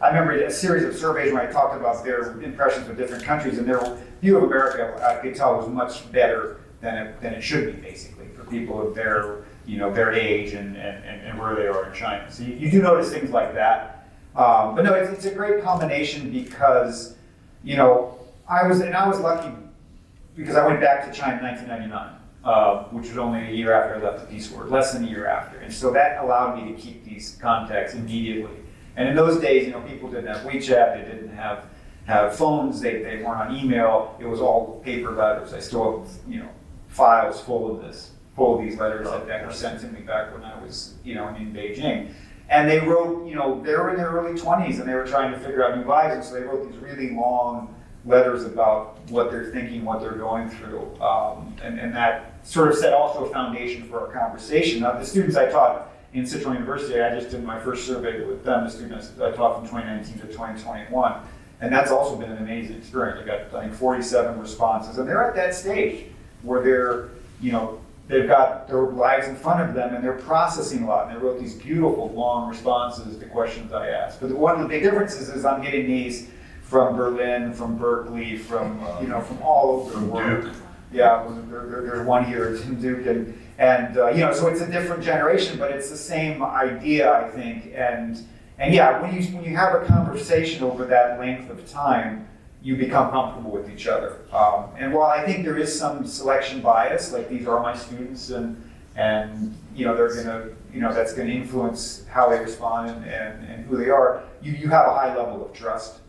I remember a series of surveys where I talked about their impressions of different countries, and their view of America, I could tell, was much better than it should be, basically, for people of their age and where they are in China. So you do notice things like that. But no, it's a great combination because, I was lucky because I went back to China in 1999. Which was only a year after I left the Peace Corps, less than a year after. And so that allowed me to keep these contacts immediately. And in those days, people didn't have WeChat, they didn't have phones, they weren't on email, it was all paper letters. I still have, files full of these letters that were sent to me back when I was, in Beijing. And they wrote, they were in their early 20s and they were trying to figure out new lives, and so they wrote these really long letters about what they're thinking, what they're going through, and that sort of set also a foundation for our conversation. Now, the students I taught in Sichuan University, I just did my first survey with them, the students I taught from 2019 to 2021, and that's also been an amazing experience. I got, I think, 47 responses, and they're at that stage where they're, they've got their lives in front of them, and they're processing a lot, and they wrote these beautiful, long responses to questions I asked. But one of the big differences is I'm getting these from Berlin, from Berkeley, from all over the world. Duke. Yeah, there's one here in Duke, and so it's a different generation, but it's the same idea, I think. And yeah, when you have a conversation over that length of time, you become comfortable with each other. And while I think there is some selection bias, like these are my students, and they're gonna, that's gonna influence how they respond and who they are, you have a high level of trust,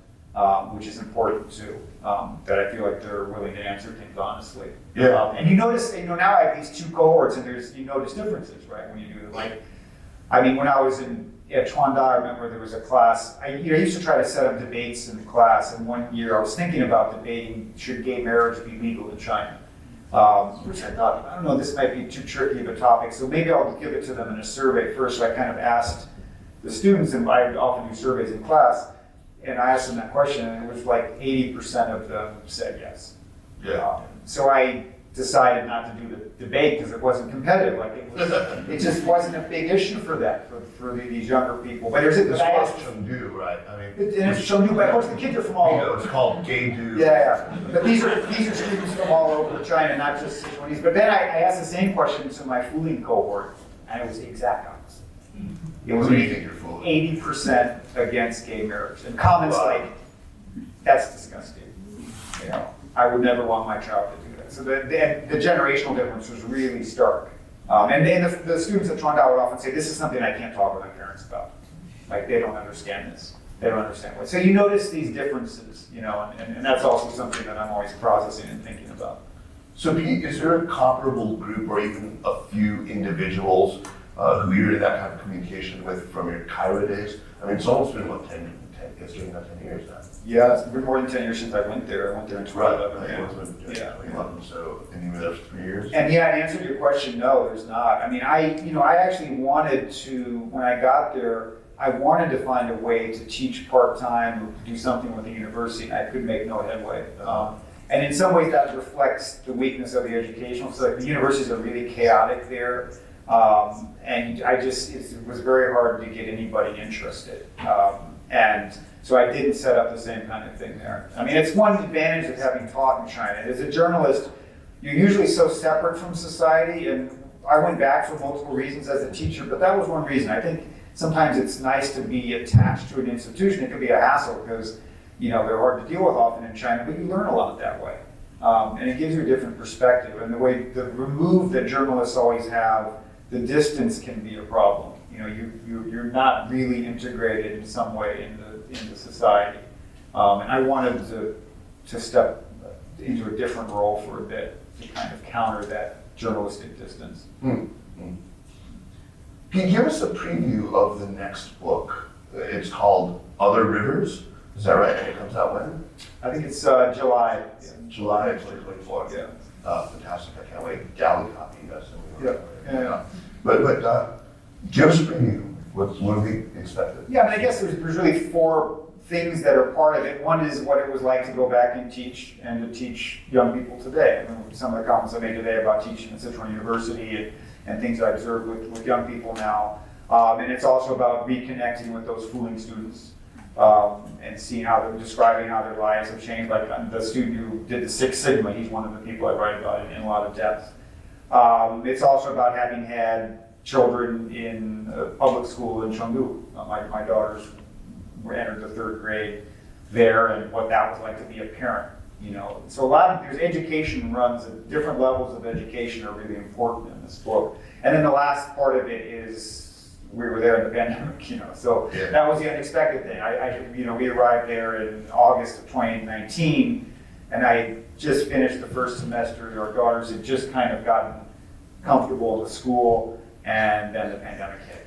which is important too, that I feel like they're willing to answer things honestly. Yeah. And you notice, now I have these two cohorts, and you notice differences, right, when you do it. Like, when I was at Chuanda, I remember there was a class, I used to try to set up debates in the class, and one year I was thinking about debating, should gay marriage be legal in China? Which I thought, I don't know, this might be too tricky of a topic, so maybe I'll give it to them in a survey first. So I kind of asked the students, and I often do surveys in class, and I asked them that question, and it was like 80% of them said yes. Yeah. So I decided not to do the debate because it wasn't competitive. Like it just wasn't a big issue for that, for these younger people. But there's It's called Chengdu, right? And it's Chengdu, but of course the kids are from all over. It's called Gay Dude. Yeah. But these are students from all over China, not just Sichuanese. But then I asked the same question to my fooling cohort, and it was the exact opposite. It was Who do you think you're fooling? 80% against gay marriage. And comments like, that's disgusting. I would never want my child to do that. So the generational difference was really stark. And the students at Chuanda would often say, this is something I can't talk with my parents about. Like, they don't understand this. They don't understand what. So you notice these differences, and that's also something that I'm always processing and thinking about. So Pete, is there a comparable group or even a few individuals who you're in that kind of communication with from your Cairo days? It's almost been, what, 10 years now? Yeah, it's been more than 10 years since I went there. I went there in 2011. Right. It was 2011, so, and you were there for 3 years? And to answer your question, no, there's not. I actually wanted to, when I got there, I wanted to find a way to teach part-time or do something with the university, and I could make no headway. And in some ways that reflects the weakness of the educational. So like, the universities are really chaotic there. And it was very hard to get anybody interested. And so I didn't set up the same kind of thing there. It's one advantage of having taught in China. As a journalist, you're usually so separate from society, and I went back for multiple reasons as a teacher, but that was one reason. I think sometimes it's nice to be attached to an institution. It can be a hassle because, they're hard to deal with often in China, but you learn a lot that way. And it gives you a different perspective. And the remove that journalists always have, the distance can be a problem. You're not really integrated in some way into society. And I wanted to step into a different role for a bit to kind of counter that journalistic distance. Can you give us a preview of the next book? It's called Other Rivers, is that right? And it comes out when? I think it's July. Yeah. July 2024. Yeah. Fantastic, I can't wait. Galley copy, that's Yeah. But give us a preview. What do we expect? Yeah, I guess there's really 4 things that are part of it. One is what it was like to go back and teach young people today. Some of the comments I made today about teaching at Sichuan University and things I observe with young people now. And it's also about reconnecting with those fooling students and seeing describing how their lives have changed. Like the student who did the Six Sigma, he's one of the people I write about in a lot of depth. It's also about having had children in public school in Chengdu. My daughters entered the 3rd grade there, and what that was like to be a parent. So there's education runs at different levels of education are really important in this book. And then the last part of it is we were there in the pandemic, so that was the unexpected thing. We arrived there in August of 2019, and I just finished the first semester. Our daughters had just kind of gotten comfortable with school, and then the pandemic hit.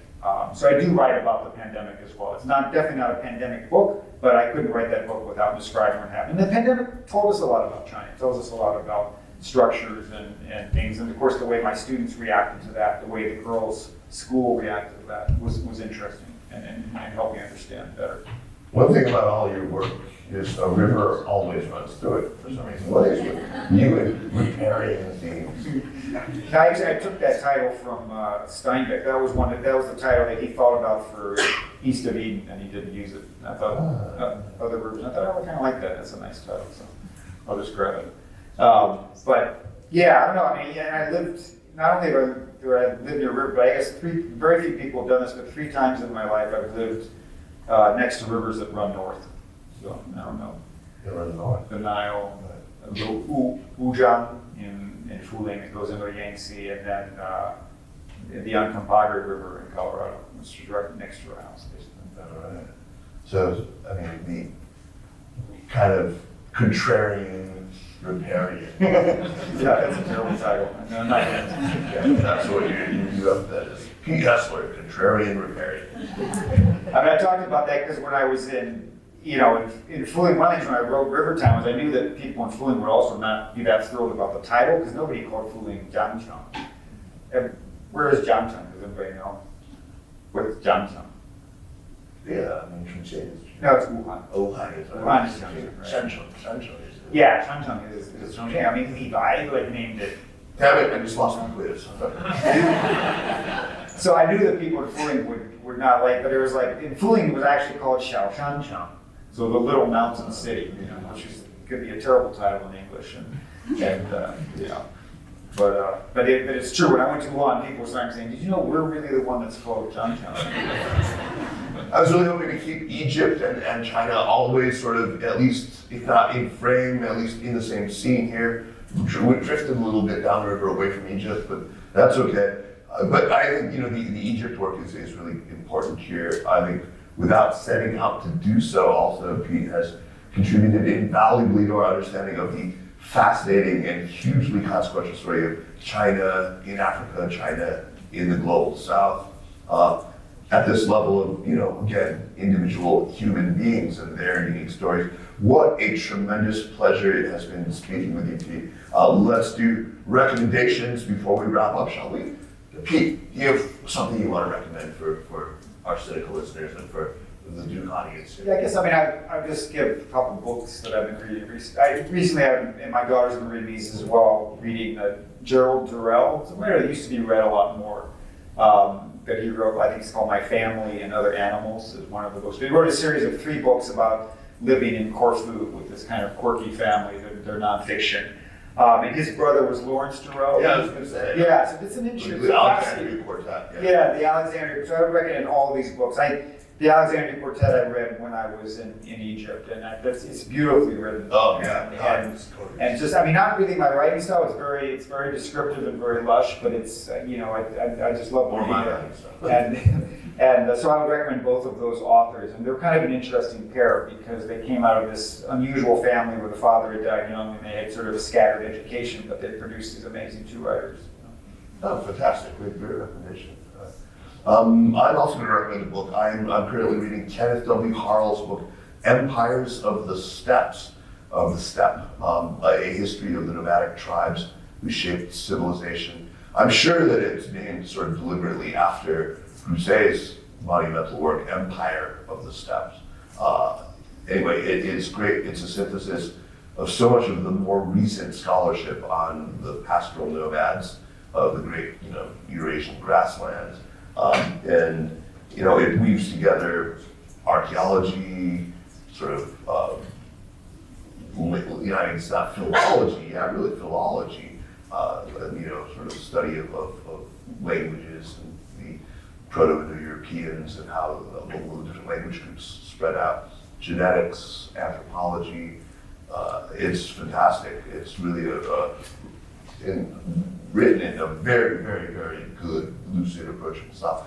So I do write about the pandemic as well. It's definitely not a pandemic book, but I couldn't write that book without describing what happened. And the pandemic told us a lot about China. It tells us a lot about structures and things. And of course, the way my students reacted to that, the way the girls' school reacted to that was interesting and helped me understand better. One thing about all your work is a river always runs through it for some reason. What is it? You and riparian themes. I took that title from Steinbeck. That was the title that he thought about for East of Eden, and he didn't use it. And I thought, Other Rivers. I thought, I kind of like that. That's a nice title, so I'll just grab it. But yeah, I don't know. I lived, not only do I live near a river, but I guess very few people have done this, but 3 times in my life I've lived next to rivers that run north. So I don't know. in the north. the Nile, the Wuzhang in Fuling that goes into the Yangtze, and then the Uncompahgre River in Colorado, which is right next to our house, basically. All right. So, I mean, the kind of contrarian riparian. Yeah, that's a terrible title. No, not yet. Yeah, that's what you have that is. Pete Hessler, contrarian riparian. I mean, I talked about that because when I was in Fuling, one of the things when I wrote River Towns, I knew that people in Fuling would also not be that thrilled about the title because nobody called Fuling Jiangcheng. Where is Jiangcheng? Does anybody know? What is Jiangcheng? Yeah, I mean, you can say it's. No, it's Wuhan. Wuhan is. Wuhan is Jiangcheng, right? Shenzhen is. Yeah, Changcheng is Chongqing. I mean, Levi like named it. Damn it, I just lost my quiz. So I knew that people in Fuling would not like, but it was like, in Fuling it was actually called Shaoshancheng. So the little mountain city, which could be a terrible title in English. But it's true. When I went to Wuhan, people were starting saying, "Did you know we're really the one that's called Changcheng?" I was really hoping to keep Egypt and China always sort of, at least, if not in frame, at least in the same scene here. We drifted a little bit downriver away from Egypt, but that's okay. But I think, the Egypt work is really important here. I think without setting out to do so, also Pete has contributed invaluably to our understanding of the fascinating and hugely consequential story of China in Africa, China in the global south. At this level of, again, individual human beings and their unique stories. What a tremendous pleasure it has been speaking with you, Pete. Let's do recommendations before we wrap up, shall we? Pete, do you have something you want to recommend for our Sinica listeners and for the Duke audience? Yeah, I guess, I'll just give a couple books that I've been reading recently. And my daughter's been reading these as well, reading Gerald Durrell. It's a writer that used to be read a lot more. That he wrote, I think it's called My Family and Other Animals, is one of the books. But he wrote a series of 3 books about living in Corfu with this kind of quirky family. They're nonfiction. And his brother was Lawrence Durrell. Yeah, I was going to say. Yeah, so it's an interesting. The Alexandria Quartet. Yeah, the Alexandria. So I would recommend all these books. The Alexandria Quartet I read when I was in Egypt, and it's beautifully written. Oh yeah, and just, not really my writing style. It's very descriptive and very lush, but it's I just love more my writing style. And so I would recommend both of those authors, and they're kind of an interesting pair because they came out of this unusual family where the father had died young and they had sort of a scattered education, but they produced these amazing 2 writers. Oh, fantastic! Great recommendation. I'm also going to recommend a book. I'm currently reading Kenneth W. Harl's book, Empires of the Steppes, a history of the nomadic tribes who shaped civilization. I'm sure that it's named sort of deliberately after Broussais' monumental work, Empire of the Steppes. Anyway, it is great. It's a synthesis of so much of the more recent scholarship on the pastoral nomads of the great, Eurasian grasslands. And it weaves together archaeology, sort of, it's not philology, really philology, sort of study of languages and the Proto-Indo-Europeans and how the different language groups spread out, genetics, anthropology. It's fantastic. It's really written in a very, very, very good, lucid, approachable style.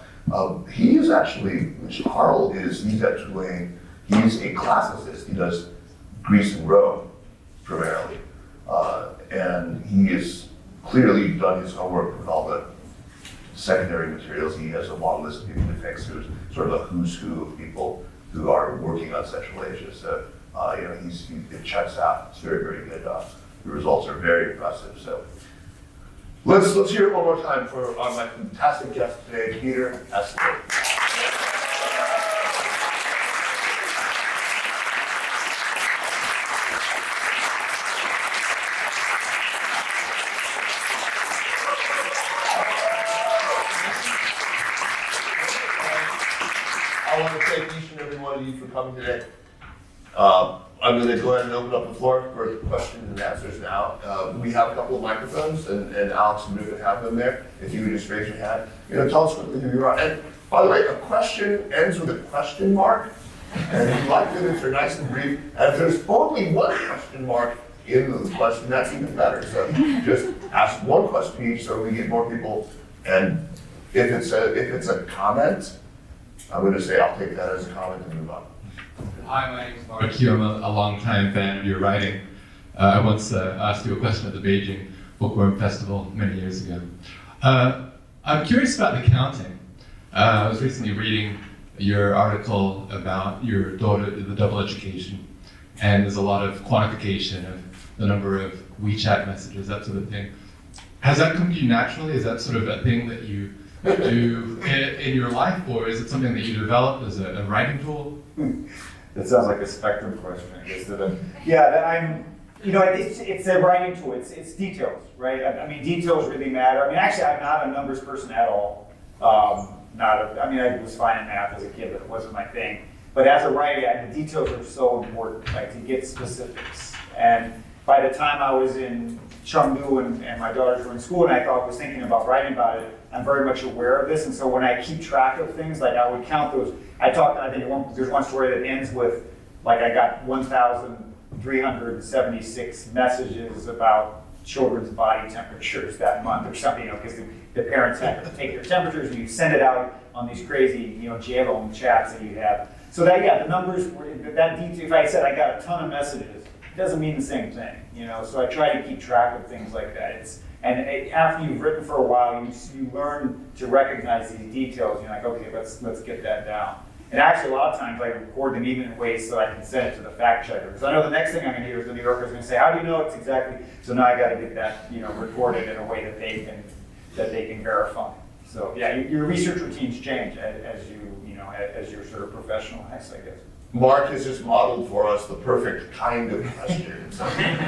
He is actually, Harl he's at Tulane, he's a classicist. He does Greece and Rome, primarily. And he has clearly done his homework with all the secondary materials. He has a long list of people he thinks there's sort of a who's who of people who are working on Central Asia. So, it checks out. It's very, very good. The results are very impressive. So, let's hear it one more time for my fantastic guest today, Peter Hessler. I want to thank each and every one of you for coming today. I'm going to go ahead and open up the floor for questions and answers now. We have a couple of microphones, and Alex and Griffin have them there. If you would just raise your hand, tell us quickly who you are. And by the way, a question ends with a question mark. And if you like them, if they're nice and brief, and if there's only one question mark in the question, that's even better. So just ask one question each so we get more people. And if it's a comment, I'm going to say I'll take that as a comment and move on. Hi, my name is Mark Q. I'm a longtime fan of your writing. I once asked you a question at the Beijing Bookworm Festival many years ago. I'm curious about the counting. I was recently reading your article about your daughter, the double education, and there's a lot of quantification of the number of WeChat messages, that sort of thing. Has that come to you naturally? Is that sort of a thing that you do in your life, or is it something that you developed as a writing tool? That sounds like a spectrum question, I guess. It's a writing tool. It's details, right? I mean, details really matter. I mean, actually, I'm not a numbers person at all. I was fine in math as a kid, but it wasn't my thing. But as a writer, the details are so important, like to get specifics. And by the time I was in Chengdu and my daughters were in school, and I was thinking about writing about it, I'm very much aware of this. And so when I keep track of things, like I would count those. There's one story that ends with, like, I got 1,376 messages about children's body temperatures that month or something, because the parents have to take their temperatures and you send it out on these crazy, Jielong chats that you have. So the numbers were that detail. If I said I got a ton of messages, it doesn't mean the same thing, So I try to keep track of things like that. After you've written for a while, you learn to recognize these details. You're like, okay, let's get that down. And actually, a lot of times I record them even in ways so I can send it to the fact checker. Because I know the next thing I'm going to hear is the New Yorker is going to say, "How do you know it's exactly?" So now I got to get that, recorded in a way that they can verify. So yeah, your research routines change as you're sort of professionalize, I guess. Mark has just modeled for us the perfect kind of question. So thank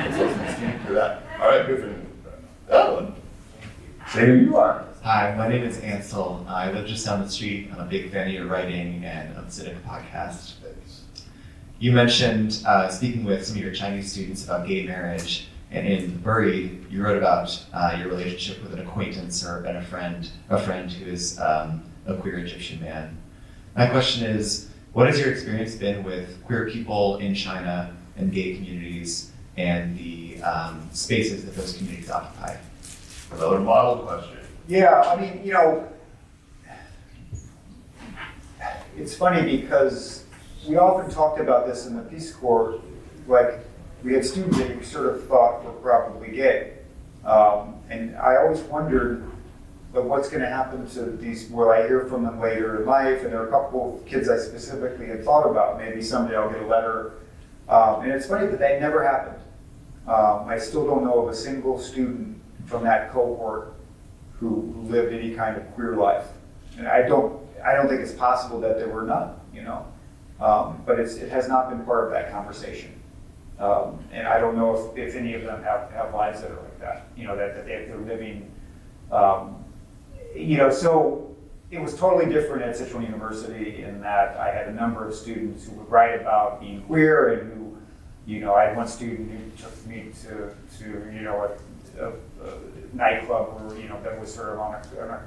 for that. All right, Griffin. Ellen, say who you are. Hi, my name is Ansel. I live just down the street. I'm a big fan of your writing and of the Sinica Podcast. You mentioned speaking with some of your Chinese students about gay marriage, and in Buried, you wrote about your relationship with an acquaintance and a friend who is a queer Egyptian man. My question is, what has your experience been with queer people in China and gay communities and the spaces that those communities occupy? Another model question. Yeah, it's funny because we often talked about this in the Peace Corps. Like, we had students that we sort of thought were probably gay. And I always wondered what's going to happen to these, will I hear from them later in life? And there are a couple of kids I specifically had thought about, maybe someday I'll get a letter. And it's funny that that never happened. I still don't know of a single student from that cohort who lived any kind of queer life. And I don't think it's possible that there were none, but it has not been part of that conversation. And I don't know if any of them have lives that are like that, that they're living, so it was totally different at Sichuan University in that I had a number of students who would write about being queer and who, I had one student who took me to a nightclub where, that was sort of on a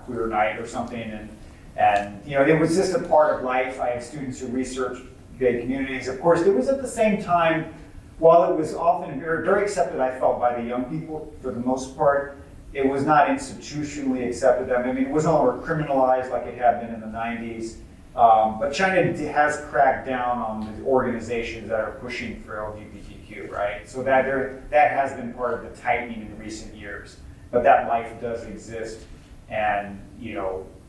queer night or something. And it was just a part of life. I had students who researched gay communities. Of course, it was at the same time, while it was often very, very accepted, I felt, by the young people for the most part, it was not institutionally accepted. It wasn't all criminalized like it had been in the 90s. But China has cracked down on the organizations that are pushing for LGBTQ, right? So that has been part of the tightening in recent years. But that life does exist and,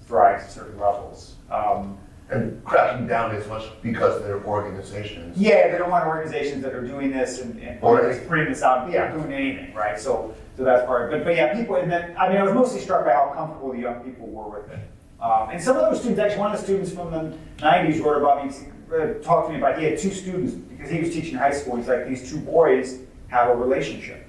thrives at certain levels. And cracking down as much because they're organizations. Yeah, they don't want organizations that are doing this and putting this out, doing anything, right? So that's part of it. But yeah, people, and then, I was mostly struck by how comfortable the young people were with it. And some of those students, actually, one of the students from the 90s wrote about me, talked to me about, he had two students, because he was teaching high school, he's like, these two boys have a relationship.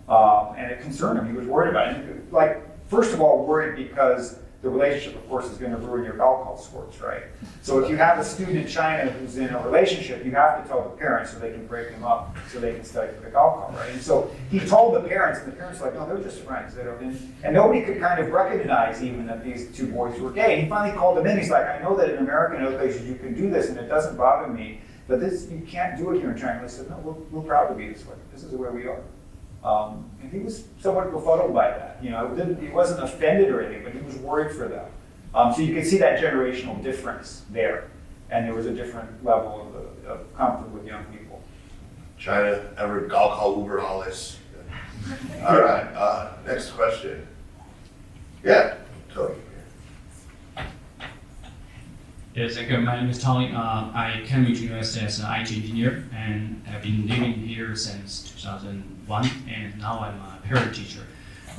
And it concerned him, he was worried about it. Like, first of all, worried because the relationship, of course, is going to ruin your alcohol scores, right? So if you have a student in China who's in a relationship, you have to tell the parents so they can break them up so they can study for the alcohol, right? And so he told the parents, and the parents were like, no, they're just friends. They don't, and nobody could kind of recognize even that these two boys were gay. And he finally called them in. He's like, I know that in America and other places you can do this, and it doesn't bother me, but this you can't do it here in China. And they said, no, we're proud to be this way. This is the way we are. And he was somewhat befuddled by that. You know, he wasn't offended or anything, but he was worried for them. So you can see that generational difference there. And there was a different level of comfort with young people. China, ever alcohol Uber alles. All right, next question. Yeah, Tony. Yes, thank you. My name is Tony. I came to University as an IT engineer, and I've been living here since 2001, and now I'm a parent teacher.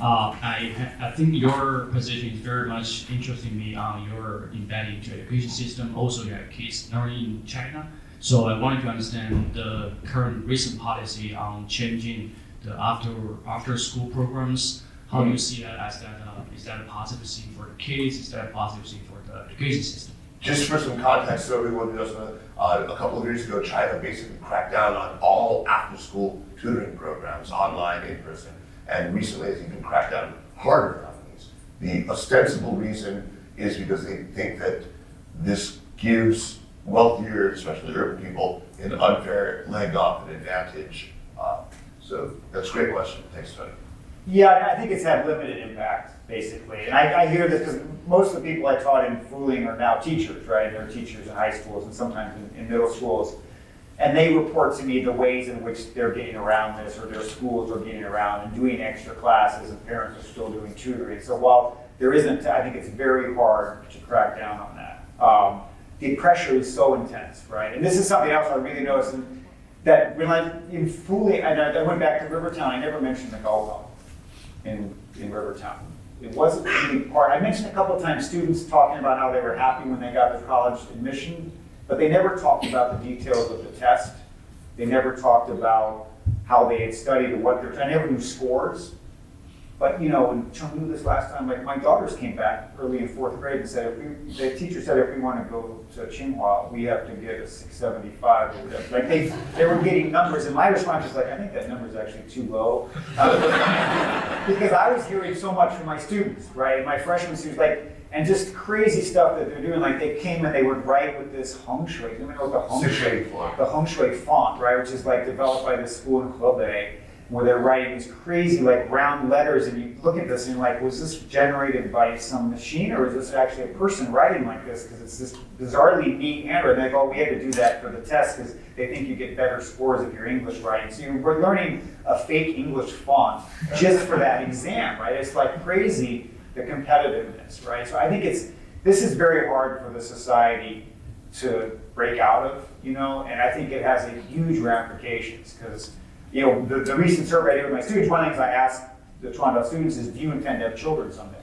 I think your position is very much interesting me on your embedding to education system. Also, you have kids learning in China. So I wanted to understand the current recent policy on changing the after school programs. How do you see that as that? Is that a positive thing for the kids? Is that a positive thing for the education system? Just for some context, so everyone knows, a couple of years ago, China basically cracked down on all after-school tutoring programs, online, in person, and recently has even cracked down harder on these. The ostensible reason is because they think that this gives wealthier, especially urban people, an unfair leg up, an advantage. So that's a great question. Thanks, Tony. Yeah, I think it's had limited impact, basically. And I hear this because most of the people I taught in Fuling are now teachers, right? They're teachers in high schools and sometimes in middle schools. And they report to me the ways in which they're getting around this, or their schools are getting around and doing extra classes, and parents are still doing tutoring. So while there isn't, I think it's very hard to crack down on that. The pressure is so intense, right? And this is something else I really noticed, that when in Fuling, and I went back to Rivertown, I never mentioned the Gulf Hall in Rivertown. It wasn't really part. I mentioned a couple of times students talking about how they were happy when they got their college admission, but they never talked about the details of the test. They never talked about how they had studied or what they're trying. I never knew scores. But you know, when Chung knew this last time, like my daughters came back early in 4th grade and said, the teacher said if we want to go to Tsinghua, we have to get a 675 or whatever. Like they were getting numbers, and my response was like, I think that number is actually too low. Because I was hearing so much from my students, right? My freshman students, like, and just crazy stuff that they're doing. Like they came and they would write with this Hong Shui. You know what the Hong Shui font, right? Which is like developed by this school in Hebei, where they're writing these crazy like round letters, and you look at this and you're like, was this generated by some machine, or is this actually a person writing like this? Because it's this bizarrely neat handwriting. They go, oh, we had to do that for the test because they think you get better scores if you're English writing. So we're learning a fake English font just for that exam, right? It's like crazy, the competitiveness, right? So I think this is very hard for the society to break out of, you know, and I think it has a huge ramifications because, you know, the recent survey I did with my students, one of the things I asked the Toronto students is, do you intend to have children someday?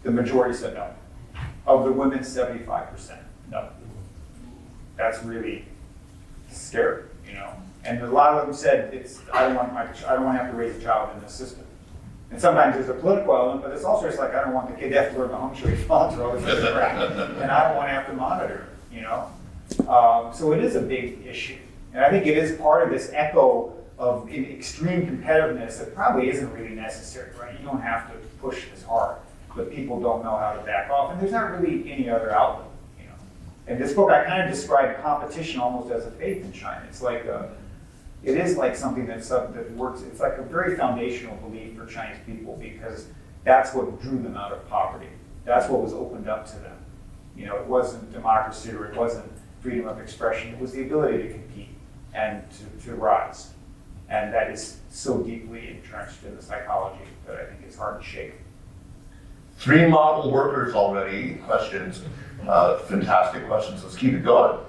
The majority said no. Of the women, 75% no. That's really scary, you know. And a lot of them said, I don't want to have to raise a child in this system. And sometimes there's a political element, but it's also just like, I don't want the kid to have to learn the Hong Shui font or all this other crap. And I don't want to have to monitor, you know. So it is a big issue. And I think it is part of this echo of extreme competitiveness that probably isn't really necessary, right? You don't have to push this hard, but people don't know how to back off. And there's not really any other outlet, you know. In this book, I kind of describe competition almost as a faith in China. It's like it is like something that works. It's like a very foundational belief for Chinese people because that's what drew them out of poverty. That's what was opened up to them. You know, it wasn't democracy or it wasn't freedom of expression. It was the ability to compete and to rise. And that is so deeply entrenched in the psychology that I think it's hard to shake. 3 model workers already. Questions. Fantastic questions. Let's keep it going.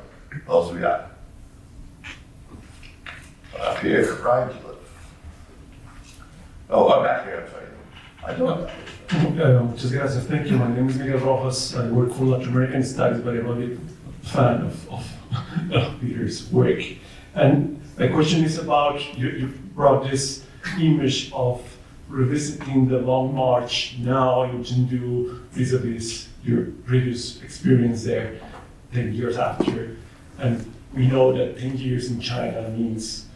What else we got? Peter, Brian. Oh, I'm back here. I'm sorry. I don't know. Muchas gracias. Thank you. My name is Miguel Rojas. I work for Latin American Studies, but I'm a big fan of Peter's work. And my question is about, you brought this image of revisiting the long march now in Chengdu vis-a-vis your previous experience there 10 years after. And we know that 10 years in China means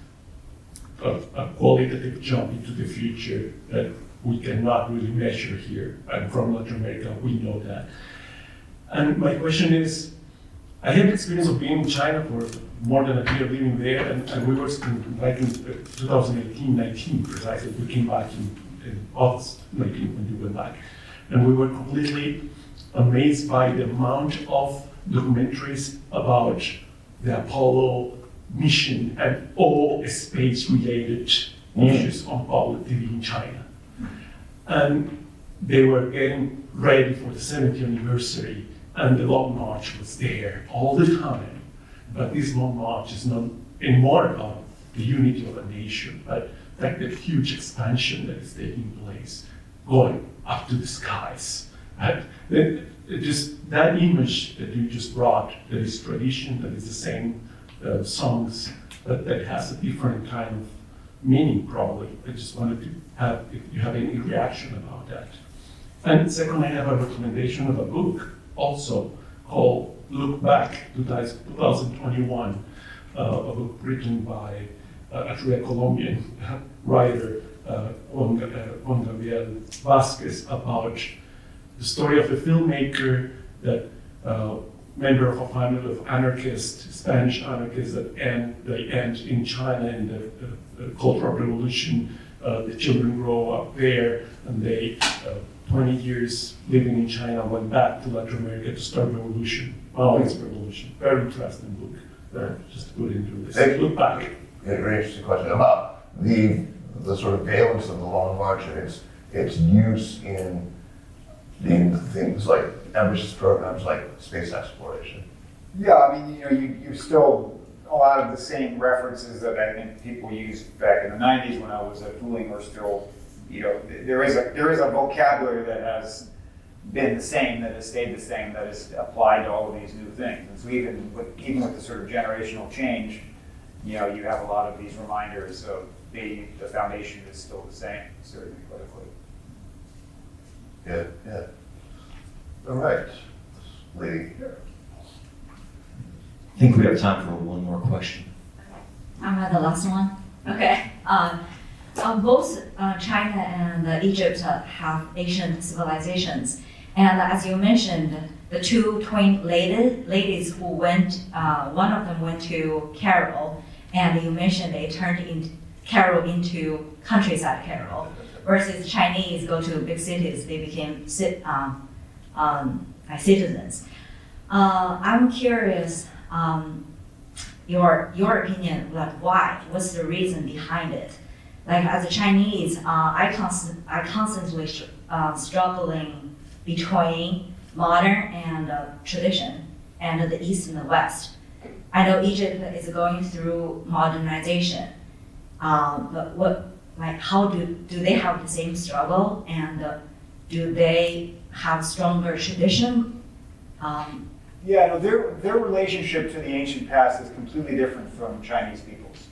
a qualitative jump into the future that we cannot really measure here. I'm from Latin America, we know that. And my question is, I had the experience of being in China for more than a year living there, and we were like in 2018-19 precisely, we came back in August 19 when you went back. And we were completely amazed by the amount of documentaries about the Apollo mission and all space-related issues on public TV in China. And they were getting ready for the 70th anniversary, and the Long March was there all the time. But this Long March is not anymore about the unity of a nation, but like the huge expansion that is taking place, going up to the skies. And just that image that you just brought, that is tradition, that is the same songs, but that has a different kind of meaning probably. I just wanted to have, if you have any reaction about that. And second, I have a recommendation of a book also called Look Back 2021, a book written by actually a Colombian writer, Juan Gabriel Vasquez, about the story of a filmmaker that member of a family of anarchists, Spanish anarchists that end in China in the Cultural Revolution. The children grow up there, and they, 20 years living in China, went back to Latin America to start revolution. Maoist revolution. Very interesting book. Just put into this. Look back. A very interesting question about the sort of valence of the Long March and its use in things like ambitious programs like space exploration. Yeah, I mean, you still, a lot of the same references that I think people used back in the 90s when I was at Fooling are still, there is a vocabulary that has been the same, that has stayed the same, that is applied to all of these new things. And so even with the sort of generational change, you have a lot of these reminders of the foundation is still the same, certainly politically. Yeah. All right, lady here. I think we have time for one more question. I'm the last one. Okay. Both China and Egypt have ancient civilizations, and as you mentioned, the two twin ladies who went, one of them went to Cairo, and you mentioned they turned Cairo into countryside Cairo, versus Chinese go to big cities, they became citizens. I'm curious, your opinion, like why? What's the reason behind it? Like as a Chinese, I constantly struggling between modern and tradition, and the East and the West. I know Egypt is going through modernization, but how do they have the same struggle, and do they have stronger tradition? Their relationship to the ancient past is completely different from Chinese people's.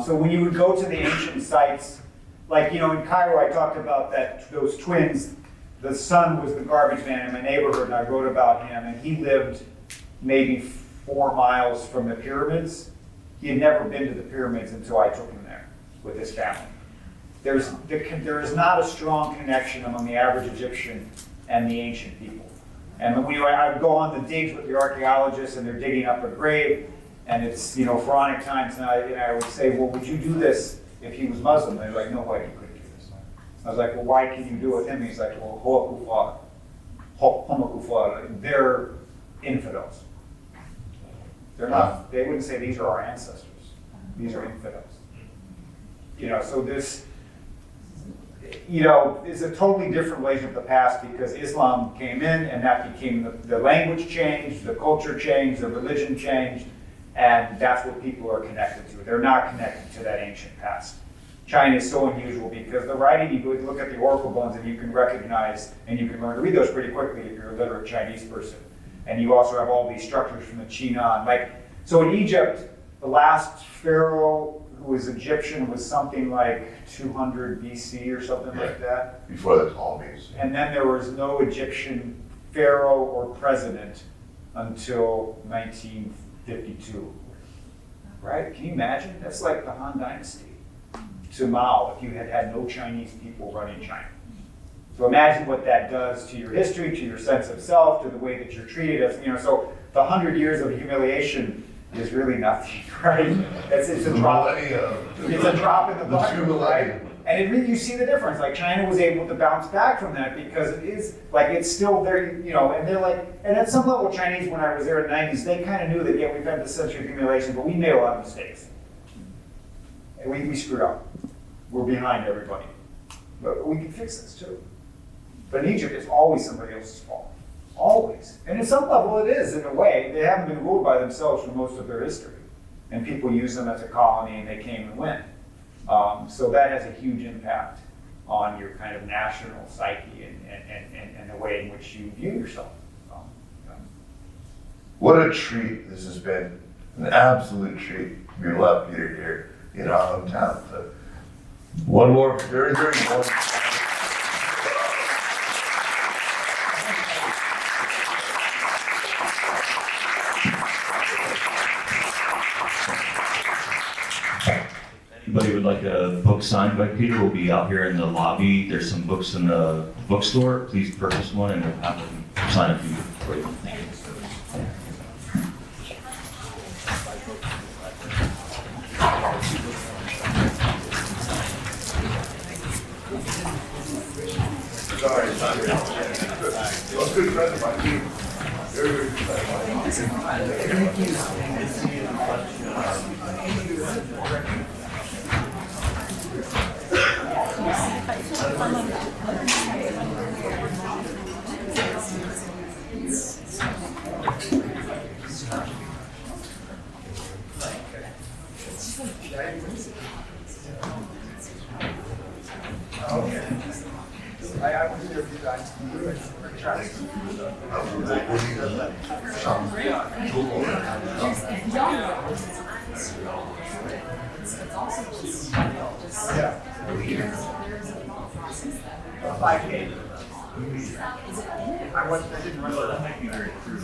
So when you would go to the ancient sites, like in Cairo, I talked about those twins. The son was the garbage man in my neighborhood, and I wrote about him, and he lived maybe 4 miles from the pyramids. He had never been to the pyramids until I took him there with his family. There is not a strong connection among the average Egyptian and the ancient people. And when I would go on the digs with the archaeologists, and they're digging up a grave, and it's pharaonic times, and I would say, well, would you do this if he was Muslim? And they're like, no, why you couldn't do this? I was like, well, why can you do it with him? He's like, well, Homo Kufa, they're infidels. They're not. They wouldn't say these are our ancestors. These are infidels. So this. Is a totally different relation of the past, because Islam came in, and that became the language changed, the culture changed, the religion changed, and that's what people are connected to. They're not connected to that ancient past. China is so unusual because the writing, you look at the oracle bones and you can recognize, and you can learn to read those pretty quickly if you're a literate Chinese person. And you also have all these structures from the Qin on. So in Egypt, the last pharaoh who was Egyptian, was something like 200 BC or something like that. Before the Ptolemies. And then there was no Egyptian pharaoh or president until 1952. Right? Can you imagine? That's like the Han Dynasty to Mao if you had had no Chinese people running China. So imagine what that does to your history, to your sense of self, to the way that you're treated. As, so the 100 years of humiliation is really nothing, right? It's a drop. It's a drop in the bucket, right? And it really, you see the difference. Like China was able to bounce back from that because it is like it's still very, and they're like, and at some level, Chinese, when I was there in the 90s, they kind of knew that yeah, we've had this century of humiliation, but we made a lot of mistakes. And we screwed up. We're behind everybody, but we can fix this too. But in Egypt, it's always somebody else's fault. Always. And at some level it is, in a way. They haven't been ruled by themselves for most of their history. And people use them as a colony and they came and went. So that has a huge impact on your kind of national psyche and the way in which you view yourself. What a treat this has been. An absolute treat. We love Peter here in our hometown. So one more very, very important. Anybody would like a book signed by Peter, we'll be out here in the lobby. There's some books in the bookstore. Please purchase one and we'll have them sign a few for you. Thank you. Sorry, it was a good friend of mine. Very, very good friend of mine. I was there for you guys. Yeah. 5K. I didn't run that. Thank you very true.